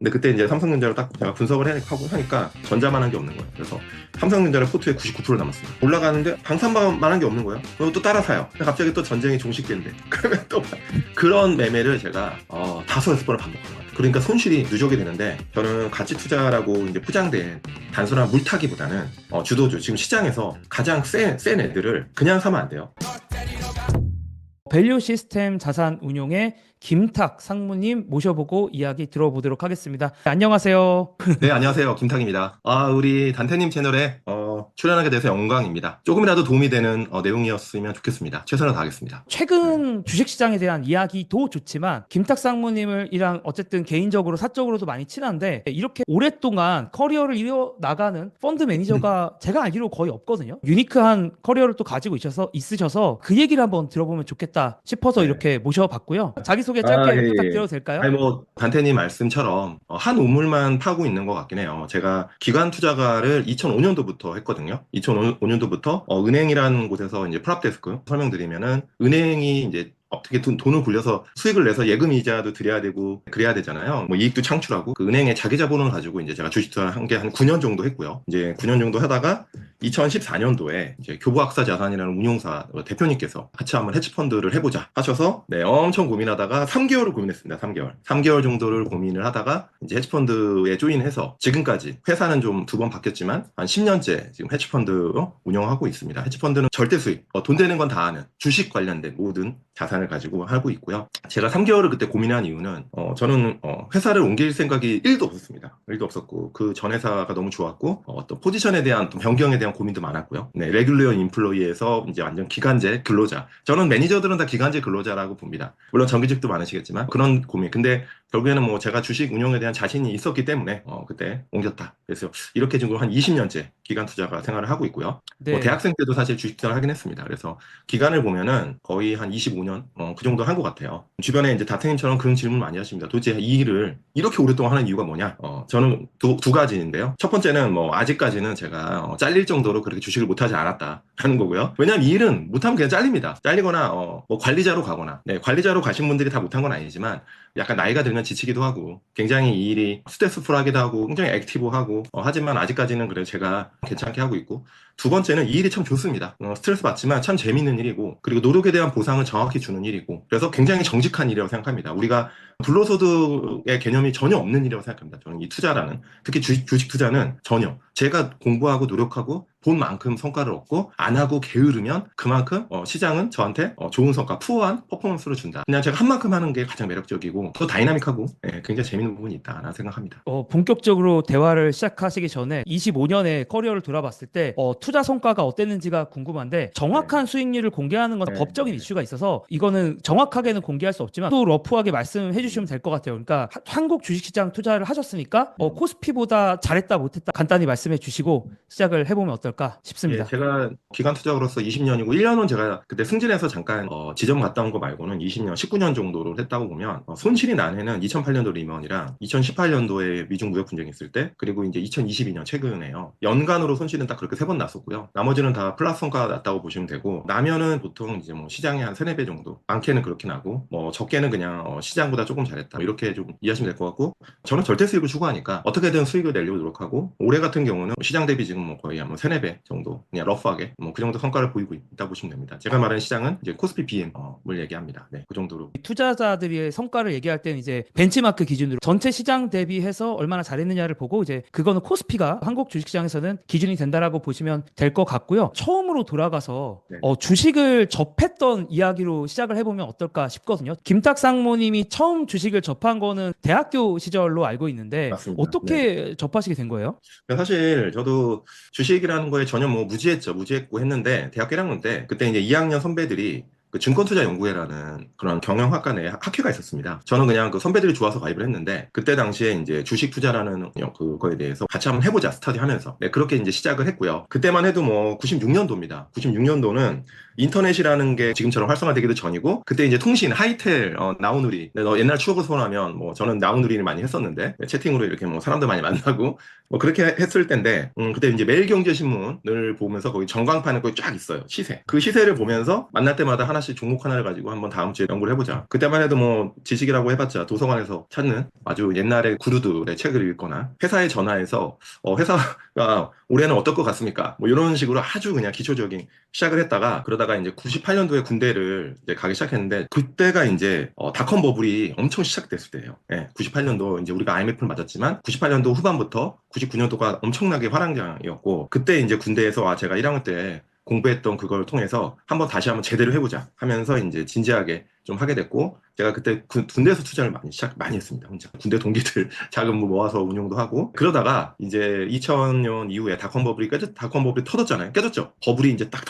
근데 그때 이제 삼성전자를 딱 제가 분석을 하고 하니까 전자만한 게 없는 거예요. 그래서 삼성전자를 포트에 99% 남았습니다. 올라가는데 방산만한 게 없는 거예요. 그리고 또 따라 사요. 근데 갑자기 또 전쟁이 종식된대. 그러면 또 그런 매매를 제가 5-6번을 반복한 거예요. 그러니까 손실이 누적이 되는데 저는 가치 투자라고 이제 포장된 단순한 물타기보다는 주도주 지금 시장에서 가장 센 애들을 그냥 사면 안 돼요. 밸류 시스템 자산 운용의 김탁 상무님 모셔보고 이야기 들어보도록 하겠습니다. 안녕하세요. 네, 안녕하세요. 김탁입니다. 우리 단테님 채널에 출연하게 돼서 영광입니다. 조금이라도 도움이 되는 내용이었으면 좋겠습니다. 최선을 다하겠습니다. 최근 주식시장에 대한 이야기도 좋지만 김탁 상무님이랑 어쨌든 개인적으로 사적으로도 많이 친한데 이렇게 오랫동안 커리어를 이어나가는 펀드 매니저가 제가 알기로 거의 없거든요. 유니크한 커리어를 또 가지고 있으셔서 그 얘기를 한번 들어보면 좋겠다 싶어서 네. 이렇게 모셔봤고요. 자기소개 짧게 예. 부탁드려도 될까요? 아니 단테님 말씀처럼 한 우물만 파고 있는 것 같긴 해요. 제가 기관 투자가를 2005년도부터 했거든요. 2005년도부터 은행이라는 곳에서 이제 프랍데스크 설명드리면은 은행이 이제 어떻게 돈을 굴려서 수익을 내서 예금 이자도 드려야 되고 그래야 되잖아요. 뭐 이익도 창출하고 그 은행의 자기 자본을 가지고 이제 제가 주식 투자를 한 게 한 9년 정도 했고요. 이제 9년 정도 하다가 2014년도에 이제 교부학사 자산이라는 운용사 대표님께서 같이 한번 헤지펀드를 해보자 하셔서 엄청 고민하다가 3개월을 고민했습니다. 3개월 정도를 고민을 하다가 이제 헤지펀드에 조인해서 지금까지 회사는 좀 2번 바뀌었지만 한 10년째 지금 헤지펀드 운영하고 있습니다. 헤지펀드는 절대 수익, 돈 되는 건 다 아는 주식 관련된 모든 자산을 가지고 하고 있고요. 제가 3개월을 그때 고민한 이유는 저는 회사를 옮길 생각이 1도 없었습니다. 1도 없었고 그 전 회사가 너무 좋았고 어떤 포지션에 대한 변경에 대한 고민도 많았고요. 네, 레귤러 인플로이에서 이제 완전 기간제 근로자. 저는 매니저들은 다 기간제 근로자라고 봅니다. 물론 정규직도 많으시겠지만 그런 고민. 근데 결국에는 뭐 제가 주식 운용에 대한 자신이 있었기 때문에 그때 옮겼다. 그래서 이렇게 지금 한 20년째 기간 투자가 생활을 하고 있고요. 네. 대학생 때도 사실 주식 투자를 하긴 했습니다. 그래서 기간을 보면은 거의 한 25년 그 정도 한 것 같아요. 주변에 이제 다트님처럼 그런 질문 많이 하십니다. 도대체 이 일을 이렇게 오랫동안 하는 이유가 뭐냐? 저는 두 가지인데요. 첫 번째는 아직까지는 제가 잘릴 정도로 그렇게 주식을 못하지 않았다라는 거고요. 왜냐하면 이 일은 못하면 그냥 잘립니다. 잘리거나 관리자로 가거나. 네, 관리자로 가신 분들이 다 못한 건 아니지만 약간 나이가 들면 지치기도 하고 굉장히 이 일이 스트레스풀하기도 하고 굉장히 액티브하고 하지만 아직까지는 그래 제가 괜찮게 하고 있고 두 번째는 이 일이 참 좋습니다. 스트레스 받지만 참 재밌는 일이고 그리고 노력에 대한 보상을 정확히 주는 일이고 그래서 굉장히 정직한 일이라고 생각합니다. 우리가 불로소득의 개념이 전혀 없는 일이라고 생각합니다. 저는 이 투자라는 특히 주식 투자는 전혀 제가 공부하고 노력하고 본 만큼 성과를 얻고 안 하고 게으르면 그만큼 시장은 저한테 좋은 성과, 푸어한 퍼포먼스를 준다. 그냥 제가 한 만큼 하는 게 가장 매력적이고 더 다이나믹하고 굉장히 재밌는 부분이 있다라는 생각합니다. 본격적으로 대화를 시작하시기 전에 25년의 커리어를 돌아봤을 때 투자 성과가 어땠는지가 궁금한데 정확한 수익률을 공개하는 건 법적인 이슈가 있어서 이거는 정확하게는 공개할 수 없지만 또 러프하게 말씀해 주시면 될 것 같아요. 그러니까 한국 주식시장 투자를 하셨으니까 코스피보다 잘했다 못했다 간단히 말씀해 주시고 시작을 해보면 어떨까 싶습니다. 제가 기관 투자로서 20년이고 1년은 제가 그때 승진해서 잠깐 지점 갔다 온 거 말고는 20년, 19년 정도를 했다고 보면 손실이 난 해는 2008년도 리먼이랑 2018년도에 미중 무역 분쟁이 있을 때 그리고 이제 2022년 최근에요. 연간으로 손실은 딱 그렇게 3번 났었고요. 나머지는 다 플러스 성과가 났다고 보시면 되고 나면은 보통 이제 시장의 한 3-4배 정도 많게는 그렇게 나고 적게는 그냥 시장보다 조금 잘했다 이렇게 좀 이해하시면 될 것 같고 저는 절대 수익을 추구하니까 어떻게든 수익을 내려고 노력하고 올해 같은 경우는 시장 대비 지금 거의 한 3-4배 정도 그냥 러프하게 그 정도 성과를 보이고 있다 보시면 됩니다. 제가 말하는 시장은 이제 코스피 BM을 얘기합니다. 네, 그 정도로. 투자자들의 성과를 얘기할 때는 이제 벤치마크 기준으로 전체 시장 대비해서 얼마나 잘했느냐를 보고 이제 그거는 코스피가 한국 주식시장에서는 기준이 된다라고 보시면 될 것 같고요. 처음으로 돌아가서 주식을 접했던 이야기로 시작을 해보면 어떨까 싶거든요. 김탁 상무님이 처음 주식을 접한 거는 대학교 시절로 알고 있는데 맞습니다. 어떻게 접하시게 된 거예요? 사실 저도 주식이라는 거에 전혀 무지했고 했는데 대학교 1학년 때 그때 이제 2학년 선배들이 그 증권투자연구회라는 그런 경영학과 내에 학회가 있었습니다. 저는 그냥 그 선배들이 좋아서 가입을 했는데 그때 당시에 이제 주식 투자라는 그거에 대해서 같이 한번 해보자 스터디하면서 그렇게 이제 시작을 했고요. 그때만 해도 96년도입니다. 96년도는 인터넷이라는 게 지금처럼 활성화되기도 전이고 그때 이제 통신 하이텔 나우누리 너 옛날 추억을 소환하면 저는 나우누리를 많이 했었는데 채팅으로 이렇게 사람들 많이 만나고 그렇게 했을 때인데 그때 이제 매일경제신문을 보면서 거기 전광판에 거기 쫙 있어요. 시세. 그 시세를 보면서 만날 때마다 하나 하나씩 종목 하나를 가지고 한번 다음 주에 연구를 해보자. 그때만 해도 뭐 지식이라고 해봤자 도서관에서 찾는 아주 옛날의 구루들의 책을 읽거나 회사에 전화해서 회사가 올해는 어떨 것 같습니까? 뭐 이런 식으로 아주 그냥 기초적인 시작을 했다가 그러다가 이제 98년도에 군대를 이제 가기 시작했는데 그때가 이제 닷컴 버블이 엄청 시작됐을 때예요. 예, 98년도 이제 우리가 IMF를 맞았지만 98년도 후반부터 99년도가 엄청나게 화랑장이었고 그때 이제 군대에서 제가 1학년 때 공부했던 그걸 통해서 다시 한번 제대로 해보자 하면서 이제 진지하게 좀 하게 됐고 제가 그때 군대에서 투자를 많이 했습니다. 혼자 군대 동기들 자금 모아서 운용도 하고 그러다가 이제 2000년 이후에 닷컴 버블이 터졌잖아요. 깨졌죠. 버블이 이제 딱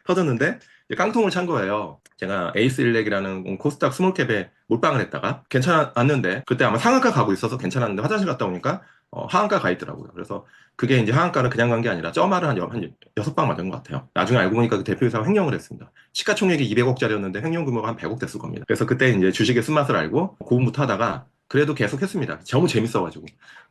터졌는데 이제 깡통을 찬 거예요. 제가 에이스일렉이라는 코스닥 스몰캡에 몰빵을 했다가 괜찮았는데 그때 아마 상한가 가고 있어서 괜찮았는데 화장실 갔다 오니까 하한가 가 있더라고요. 그래서 그게 이제 하한가를 그냥 간 게 아니라 점화를 한 6방 맞은 것 같아요. 나중에 알고 보니까 그 대표이사가 횡령을 했습니다. 시가총액이 200억짜리였는데 횡령 규모가 한 100억 됐을 겁니다. 그래서 그때 이제 주식의 쓴맛을 알고 고군부터 하다가 그래도 계속 했습니다. 너무 재밌어가지고.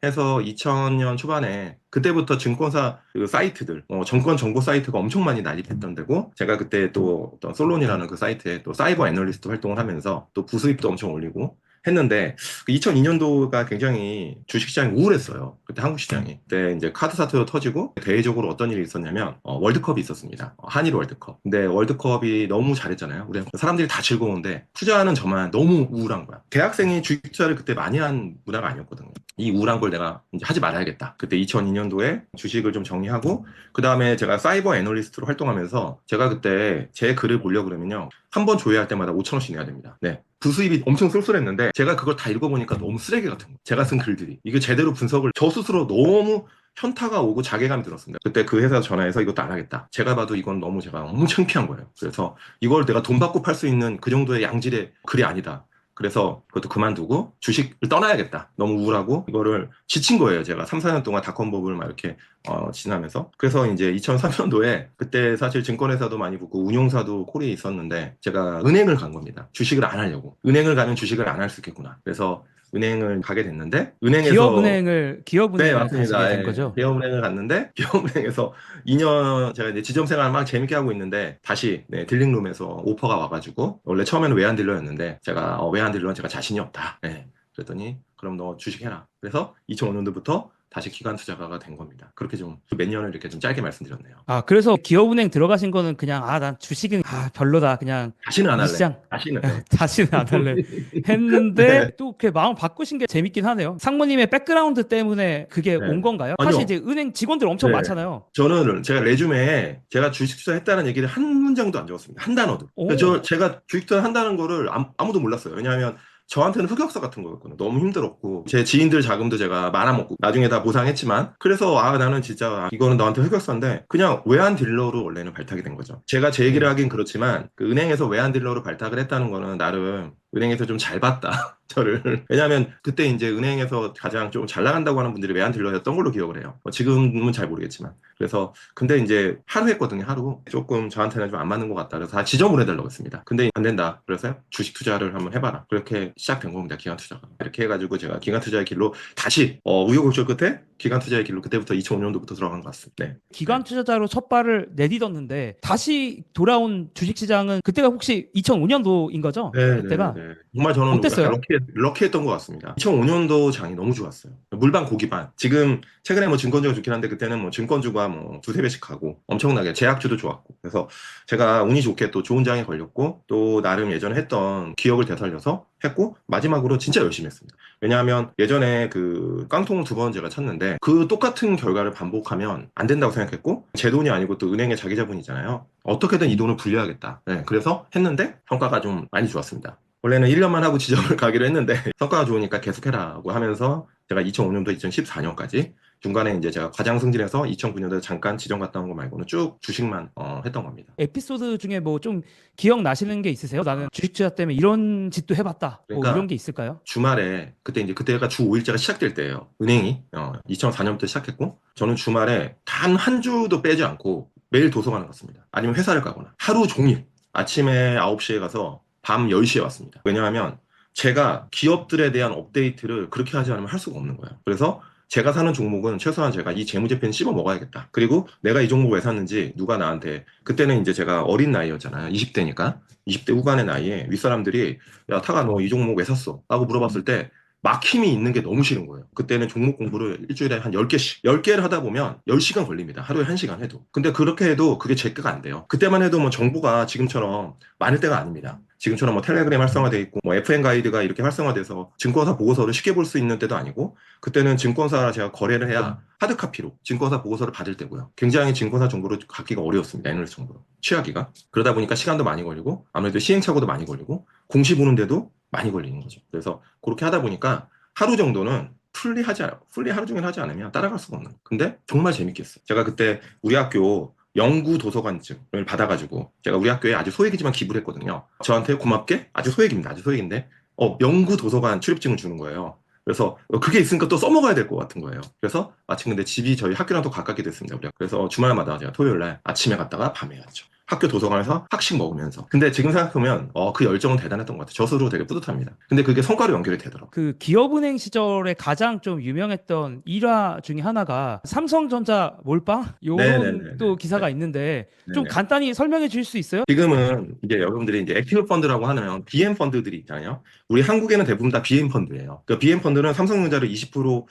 해서 2000년 초반에 그때부터 증권사 그 사이트들, 정권 정보 사이트가 엄청 많이 난립했던 데고 제가 그때 또 어떤 솔론이라는 그 사이트에 또 사이버 애널리스트 활동을 하면서 또 부수입도 엄청 올리고 했는데 2002년도가 굉장히 주식시장이 우울했어요. 그때 한국 시장이. 그때 이제 카드 사태도 터지고 대외적으로 어떤 일이 있었냐면 월드컵이 있었습니다. 한일 월드컵. 근데 월드컵이 너무 잘했잖아요. 우리 사람들이 다 즐거운데 투자하는 저만 너무 우울한 거야. 대학생이 주식 투자를 그때 많이 한 문화가 아니었거든요. 이 우울한 걸 내가 이제 하지 말아야겠다. 그때 2002년도에 주식을 좀 정리하고 그 다음에 제가 사이버 애널리스트로 활동하면서 제가 그때 제 글을 보려고 그러면요. 한 번 조회할 때마다 5,000원씩 내야 됩니다. 네. 부수입이 엄청 쏠쏠했는데 제가 그걸 다 읽어보니까 너무 쓰레기 같은 거예요. 제가 쓴 글들이. 이게 제대로 분석을 저 스스로 너무 현타가 오고 자괴감이 들었습니다. 그때 그 회사 전화해서 이것도 안 하겠다. 제가 봐도 이건 너무 제가 너무 창피한 거예요. 그래서 이걸 내가 돈 받고 팔 수 있는 그 정도의 양질의 글이 아니다. 그래서 그것도 그만두고 주식을 떠나야겠다. 너무 우울하고 이거를 지친 거예요. 제가 3, 4년 동안 닷컴버블을 막 이렇게 지나면서. 그래서 이제 2003년도에 그때 사실 증권회사도 많이 붙고 운용사도 콜이 있었는데 제가 은행을 간 겁니다. 주식을 안 하려고. 은행을 가면 주식을 안 할 수 있겠구나. 그래서 은행을 가게 됐는데 은행에서 기업은행을 네, 가시게 맞습니다. 된 예. 거죠. 기업은행을 갔는데 기업은행에서 2년 제가 이제 지점 생활 막 재밌게 하고 있는데 다시 네, 딜링룸에서 오퍼가 와가지고 원래 처음에는 외환딜러였는데 제가 외환딜러는 제가 자신이 없다. 네. 그랬더니 그럼 너 주식해라. 그래서 2005년도부터 다시 기관 투자가가 된 겁니다. 그렇게 좀 몇 년을 이렇게 좀 짧게 말씀드렸네요. 아, 그래서 기업은행 들어가신 거는 그냥 난 주식은 별로다. 그냥 다시는 안 이 할래. 시장 다시는. 네. 다시는 안 할래 했는데 또 그 마음 바꾸신 게 재밌긴 하네요. 상무님의 백그라운드 때문에 그게 네. 온 건가요? 아니요. 사실 이제 은행 직원들 엄청 네. 많잖아요. 저는 제가 레주메에 제가 주식 투자했다는 얘기를 한 문장도 안 적었습니다. 한 단어도. 오. 제가 주식 투자 한다는 거를 아무도 몰랐어요. 왜냐하면 저한테는 흑역사 같은 거였거든요. 너무 힘들었고 제 지인들 자금도 제가 말아먹고 나중에 다 보상했지만 그래서 나는 진짜 이거는 나한테 흑역사인데 그냥 외환 딜러로 원래는 발탁이 된 거죠. 제가 제 얘기를 하긴 그렇지만 그 은행에서 외환 딜러로 발탁을 했다는 거는 나름 은행에서 좀 잘 봤다. 저를. 왜냐하면 그때 이제 은행에서 가장 좀 잘 나간다고 하는 분들이 외환 딜러였던 걸로 기억을 해요. 지금은 잘 모르겠지만. 그래서 근데 이제 하루 했거든요. 하루. 조금 저한테는 좀 안 맞는 것 같다. 그래서 다 지정을 해달라고 했습니다. 근데 안 된다. 그래서 주식 투자를 한번 해봐라. 그렇게 시작된 겁니다. 기관 투자가. 이렇게 해가지고 제가 기관 투자의 길로 다시 우여곡절 끝에 기관 투자의 길로 그때부터 2005년도부터 들어간 것 같습니다. 네. 기관 투자자로 첫 발을 내딛었는데 다시 돌아온 주식시장은 그때가 혹시 2005년도인 거죠? 네, 그때가 네, 네. 정말 저는 어땠어요? 약간 럭키했던 것 같습니다. 2005년도 장이 너무 좋았어요. 물반 고기반. 지금 최근에 뭐 증권주가 좋긴 한데 그때는 뭐 증권주가 뭐 두세 배씩 가고 엄청나게 제약주도 좋았고. 그래서 제가 운이 좋게 또 좋은 장에 걸렸고 또 나름 예전에 했던 기억을 되살려서 했고 마지막으로 진짜 열심히 했습니다. 왜냐하면 예전에 그 깡통을 2번 제가 쳤는데 그 똑같은 결과를 반복하면 안 된다고 생각했고 제 돈이 아니고 또 은행의 자기 자본이잖아요. 어떻게든 이 돈을 불려야겠다. 네, 그래서 했는데 성과가 좀 많이 좋았습니다. 원래는 1년만 하고 지점을 가기로 했는데 성과가 좋으니까 계속해라고 하면서 제가 2005년도 2014년까지 중간에 이제 제가 과장 승진해서 2009년도에 잠깐 지점 갔다 온 거 말고는 쭉 주식만 했던 겁니다. 에피소드 중에 뭐 좀 기억나시는 게 있으세요? 나는 주식 투자 때문에 이런 짓도 해봤다. 뭐 그러니까 이런 게 있을까요? 주말에 그때가 주 5일제가 시작될 때예요. 은행이 2004년부터 시작했고 저는 주말에 단 한 주도 빼지 않고 매일 도서관을 갔습니다. 아니면 회사를 가거나 하루 종일 아침에 9시에 가서 밤 10시에 왔습니다. 왜냐하면 제가 기업들에 대한 업데이트를 그렇게 하지 않으면 할 수가 없는 거예요. 그래서 제가 사는 종목은 최소한 제가 이 재무제표는 씹어 먹어야겠다. 그리고 내가 이 종목 왜 샀는지 누가 나한테, 그때는 이제 제가 어린 나이였잖아요. 20대니까. 20대 후반의 나이에 윗사람들이 야, 타가 너 이 종목 왜 샀어? 라고 물어봤을 때 막힘이 있는 게 너무 싫은 거예요. 그때는 종목 공부를 일주일에 한 10개씩. 10개를 하다 보면 10시간 걸립니다. 하루에 1시간 해도. 근데 그렇게 해도 그게 제거가 안 돼요. 그때만 해도 뭐 정보가 지금처럼 많을 때가 아닙니다. 지금처럼 뭐 텔레그램 활성화돼 있고 뭐 FM 가이드가 이렇게 활성화돼서 증권사 보고서를 쉽게 볼 수 있는 때도 아니고, 그때는 증권사랑 제가 거래를 해야 하드카피로 증권사 보고서를 받을 때고요. 굉장히 증권사 정보를 갖기가 어려웠습니다. 애널리스트 정보로 취하기가. 그러다 보니까 시간도 많이 걸리고 아무래도 시행착오도 많이 걸리고 공시 보는데도 많이 걸리는 거죠. 그래서 그렇게 하다 보니까 하루 정도는 풀리 하루 종일 하지 않으면 따라갈 수가 없는 거예요. 근데 정말 재밌게 했어요. 제가 그때 우리 학교 영구 도서관증을 받아가지고, 제가 우리 학교에 아주 소액이지만 기부를 했거든요. 저한테 고맙게, 아주 소액입니다. 아주 소액인데 영구 도서관 출입증을 주는 거예요. 그래서 그게 있으니까 또 써먹어야 될 것 같은 거예요. 그래서 마침 근데 집이 저희 학교랑 또 가깝게 됐습니다. 우리가. 그래서 주말마다 제가 토요일 날 아침에 갔다가 밤에 갔죠. 학교 도서관에서 학식 먹으면서. 근데 지금 생각하면 그 열정은 대단했던 것 같아요. 저 스스로 되게 뿌듯합니다. 근데 그게 성과로 연결이 되더라고요. 그 기업은행 시절에 가장 좀 유명했던 일화 중에 하나가 삼성전자 몰빵 요런 네네네네. 또 기사가 있는데 좀 네네. 간단히 설명해 주실 수 있어요? 지금은 이제 여러분들이 이제 액티브 펀드라고 하는 BM 펀드들이 있잖아요. 우리 한국에는 대부분 다 BM 펀드예요. 그 BM 펀드는 삼성전자를 20%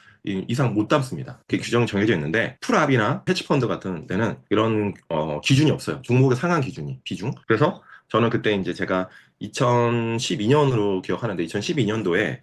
이상 못 담습니다. 그 규정이 정해져 있는데, 풀압이나 헤지펀드 같은 데는 이런 기준이 없어요. 종목의 상한 기준이 비중. 그래서 저는 그때 이제 제가 2012년으로 기억하는데, 2012년도에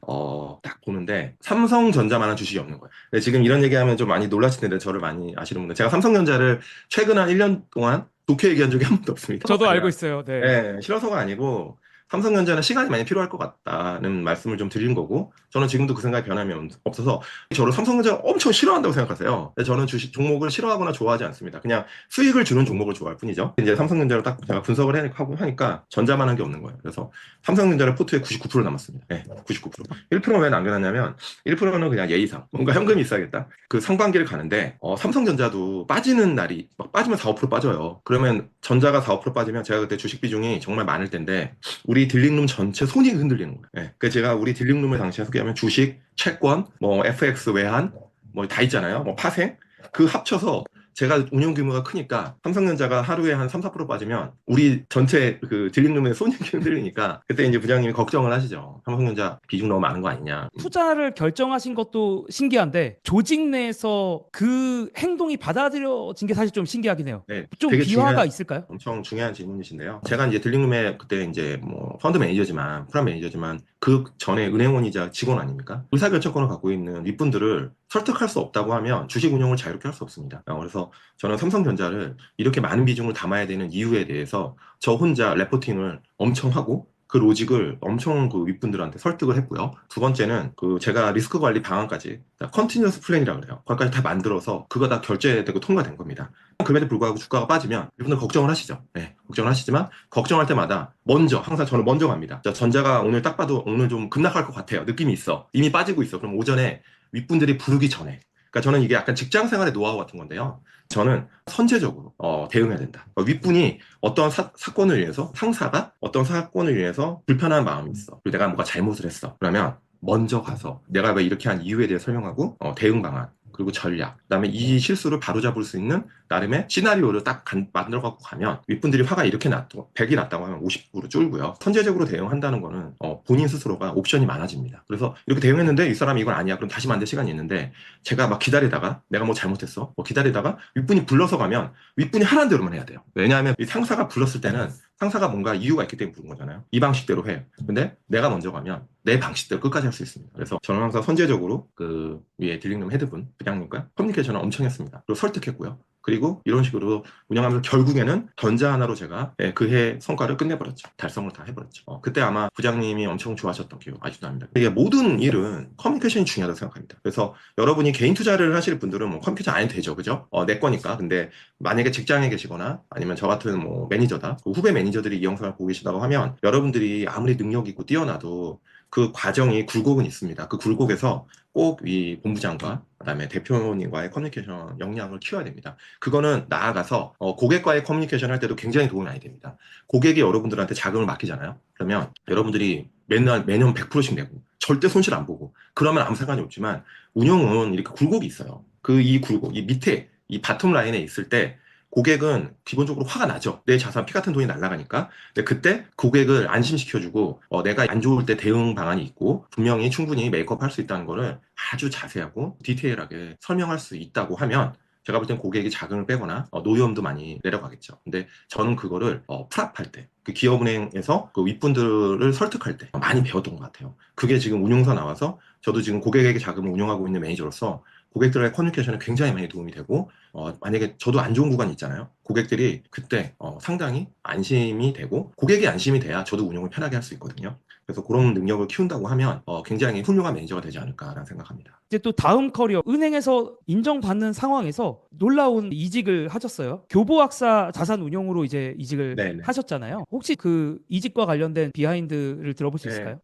딱 보는데 삼성전자만한 주식이 없는 거예요. 근데 지금 이런 얘기하면 좀 많이 놀라실 텐데, 저를 많이 아시는 분들, 제가 삼성전자를 최근 한 1년 동안 좋게 얘기한 적이 한 번도 없습니다. 저도 알고 아니라, 있어요. 네. 네, 싫어서가 아니고 삼성전자는 시간이 많이 필요할 것 같다는 말씀을 좀 드린 거고, 저는 지금도 그 생각이 변함이 없어서 저를 삼성전자를 엄청 싫어한다고 생각하세요. 근데 저는 주식 종목을 싫어하거나 좋아하지 않습니다. 그냥 수익을 주는 종목을 좋아할 뿐이죠. 이제 삼성전자를 딱 제가 분석을 하니까 전자만 한 게 없는 거예요. 그래서 삼성전자를 포트에 99% 남았습니다. 네, 99%. 1%는 왜 남겨놨냐면 1%는 그냥 예의상 뭔가 현금이 있어야겠다. 그 상반기를 가는데 삼성전자도 빠지는 날이 막 빠지면 4, 5% 빠져요. 그러면 전자가 4, 5% 빠지면, 제가 그때 주식 비중이 정말 많을 텐데 우리 딜링룸 전체 손이 흔들리는 거예요. 네. 그래서 제가 우리 딜링룸을 당시에 소개하면 주식, 채권, 뭐 FX 외환, 뭐 다 있잖아요. 뭐 파생, 그 합쳐서 제가 운용 규모가 크니까 삼성전자가 하루에 한 3, 4% 빠지면 우리 전체 그 딜링룸의 손이 흔들리니까, 그때 이제 부장님이 걱정을 하시죠. 삼성전자 비중 너무 많은 거 아니냐. 투자를 결정하신 것도 신기한데 조직 내에서 그 행동이 받아들여진 게 사실 좀 신기하긴 해요. 네, 좀 되게 비화가 있을까요? 엄청 중요한 질문이신데요. 제가 이제 딜링룸에 그때 이제 뭐 펀드 매니저지만, 프람 매니저지만 그 전에 은행원이자 직원 아닙니까? 의사결정권을 갖고 있는 윗분들을 설득할 수 없다고 하면 주식 운용을 자유롭게 할 수 없습니다. 그래서 저는 삼성전자를 이렇게 많은 비중을 담아야 되는 이유에 대해서 저 혼자 레포팅을 엄청 하고 그 로직을 엄청 그 윗분들한테 설득을 했고요. 두 번째는 그 제가 리스크 관리 방안까지 컨티뉴어스 플랜이라고 그래요. 그것까지 다 만들어서 그거 다 결제되고 통과된 겁니다. 그럼에도 불구하고 주가가 빠지면 이분들 걱정을 하시죠. 네, 걱정을 하시지만 걱정할 때마다 항상 저는 먼저 갑니다. 자, 전자가 오늘 딱 봐도 오늘 좀 급락할 것 같아요. 느낌이 있어. 이미 빠지고 있어. 그럼 오전에 윗분들이 부르기 전에, 그러니까 저는 이게 약간 직장 생활의 노하우 같은 건데요. 저는 선제적으로 대응해야 된다. 윗분이 어떤 사건을 위해서, 상사가 어떤 사건을 위해서 불편한 마음이 있어. 그리고 내가 뭔가 잘못을 했어. 그러면 먼저 가서 내가 왜 이렇게 한 이유에 대해 설명하고 대응 방안, 그리고 전략, 그다음에 이 실수를 바로잡을 수 있는 나름의 시나리오를 딱 만들어 갖고 가면, 윗분들이 화가 이렇게 100이 났다고 하면 50% 줄고요. 선제적으로 대응한다는 거는 본인 스스로가 옵션이 많아집니다. 그래서 이렇게 대응했는데 이 사람이 이건 아니야. 그럼 다시 만들 시간이 있는데, 제가 막 기다리다가 내가 뭐 잘못했어. 뭐 기다리다가 윗분이 불러서 가면 윗분이 하라는 대로만 해야 돼요. 왜냐하면 이 상사가 불렀을 때는 상사가 뭔가 이유가 있기 때문에 부른 거잖아요. 이 방식대로 해. 근데 내가 먼저 가면 내 방식대로 끝까지 할 수 있습니다. 그래서 저는 항상 선제적으로 그 위에 딜링룸 헤드분, 부장님과 커뮤니케이션을 엄청 했습니다. 그리고 설득했고요. 그리고 이런 식으로 운영하면서 결국에는 전자 하나로 제가 그해 성과를 끝내버렸죠. 달성을 다 해버렸죠. 그때 아마 부장님이 엄청 좋아하셨던 기억 아직도 납니다. 이게 모든 일은 커뮤니케이션이 중요하다고 생각합니다. 그래서 여러분이 개인 투자를 하실 분들은 뭐 커뮤니케이션 안 해도 되죠. 그죠? 내 거니까. 근데 만약에 직장에 계시거나 아니면 저 같은 뭐 매니저다, 그 후배 매니저들이 이 영상을 보고 계시다고 하면, 여러분들이 아무리 능력 있고 뛰어나도 그 과정이 굴곡은 있습니다. 그 굴곡에서 꼭 이 본부장과 그다음에 대표님과의 커뮤니케이션 역량을 키워야 됩니다. 그거는 나아가서 고객과의 커뮤니케이션 할 때도 굉장히 도움이 많이 됩니다. 고객이 여러분들한테 자금을 맡기잖아요. 그러면 여러분들이 매년 100%씩 내고 절대 손실 안 보고 그러면 아무 상관이 없지만 운용은 이렇게 굴곡이 있어요. 그 이 굴곡, 이 밑에 이 바텀 라인에 있을 때 고객은 기본적으로 화가 나죠. 내 자산 피 같은 돈이 날아가니까. 근데 그때 고객을 안심시켜주고 내가 안 좋을 때 대응 방안이 있고 분명히 충분히 메이크업 할 수 있다는 거를 아주 자세하고 디테일하게 설명할 수 있다고 하면 제가 볼 땐 고객이 자금을 빼거나 노여움도 많이 내려가겠죠. 근데 저는 그거를 프랍할 때, 그 기업은행에서 그 윗분들을 설득할 때 많이 배웠던 것 같아요. 그게 지금 운용사 나와서 저도 지금 고객에게 자금을 운용하고 있는 매니저로서 고객들의 커뮤니케이션에 굉장히 많이 도움이 되고 만약에 저도 안 좋은 구간이 있잖아요. 고객들이 그때 상당히 안심이 되고 고객이 안심이 돼야 저도 운용을 편하게 할 수 있거든요. 그래서 그런 능력을 키운다고 하면 굉장히 훌륭한 매니저가 되지 않을까라는 생각합니다. 이제 또 다음 커리어 은행에서 인정받는 상황에서 놀라운 이직을 하셨어요. 교보학사 자산운용으로 이제 이직을 네네. 하셨잖아요. 혹시 그 이직과 관련된 비하인드를 들어볼 수 네, 있을까요?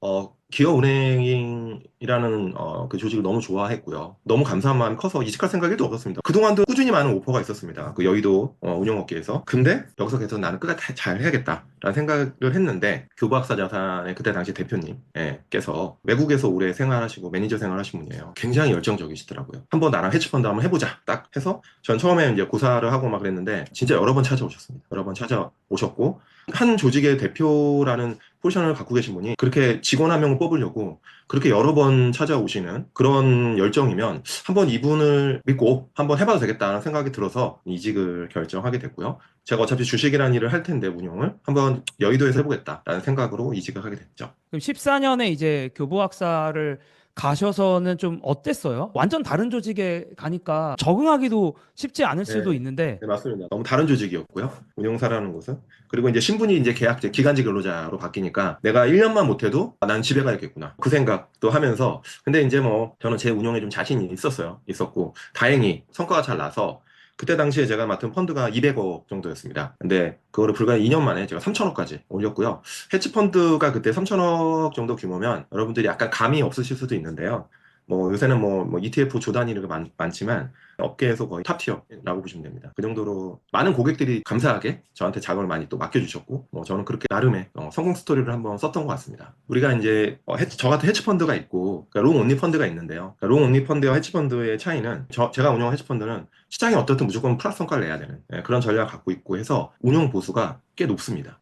기업은행이라는 그 조직을 너무 좋아했고요. 너무 감사한 마음이 커서 이직할 생각이 1도 없었습니다. 그동안도 꾸준히 많은 오퍼가 있었습니다. 그 여의도 운용업계에서. 근데 여기서 계속 나는 끝까지 잘 해야겠다라는 생각을 했는데 교부학사 자산의 그때 당시 대표님께서 외국에서 오래 생활하시고 매니저 생활하신 분이에요. 굉장히 열정적이시더라고요. 한번 나랑 헤지펀드 한번 해보자 딱 해서 전 처음에 이제 고사를 하고 막 그랬는데 진짜 여러 번 찾아오셨습니다. 여러 번 찾아오셨고 한 조직의 대표라는 포지션을 갖고 계신 분이 그렇게 직원 한 명을 뽑으려고 그렇게 여러 번 찾아오시는 그런 열정이면 한번 이분을 믿고 한번 해봐도 되겠다는 생각이 들어서 이직을 결정하게 됐고요. 제가 어차피 주식이라는 일을 할 텐데 운용을 한번 여의도에서 해보겠다라는 생각으로 이직을 하게 됐죠. 그럼 14년에 이제 교보학사를 가셔서는 좀 어땠어요? 완전 다른 조직에 가니까 적응하기도 쉽지 않을 수도 네, 있는데 네, 맞습니다. 너무 다른 조직이었고요. 운용사라는 곳은. 그리고 이제 신분이 이제 계약직, 기간직 근로자로 바뀌니까 내가 1년만 못해도 난 집에 가야겠구나. 그 생각도 하면서. 근데 이제 뭐 저는 제 운용에 좀 자신이 있었어요. 있었고. 다행히 성과가 잘 나서 그때 당시에 제가 맡은 펀드가 200억 정도였습니다. 근데 그거를 불과 2년 만에 제가 3천억까지 올렸고요. 헤지펀드가 그때 3천억 정도 규모면 여러분들이 약간 감이 없으실 수도 있는데요. 뭐 요새는 뭐 ETF 조 단위가 많지만 업계에서 거의 탑티어라고 보시면 됩니다. 그 정도로 많은 고객들이 감사하게 저한테 자금을 많이 또 맡겨주셨고, 뭐 저는 그렇게 나름의 성공 스토리를 한번 썼던 것 같습니다. 우리가 이제 저 같은 헤지펀드가 있고, 그러니까 롱 온리 펀드가 있는데요. 그러니까 롱 온리 펀드와 헤지펀드의 차이는 제가 운영한 헤지펀드는 시장이 어떻든 무조건 플러스 성과를 내야 되는 그런 전략을 갖고 있고 해서 운용 보수가 꽤 높습니다.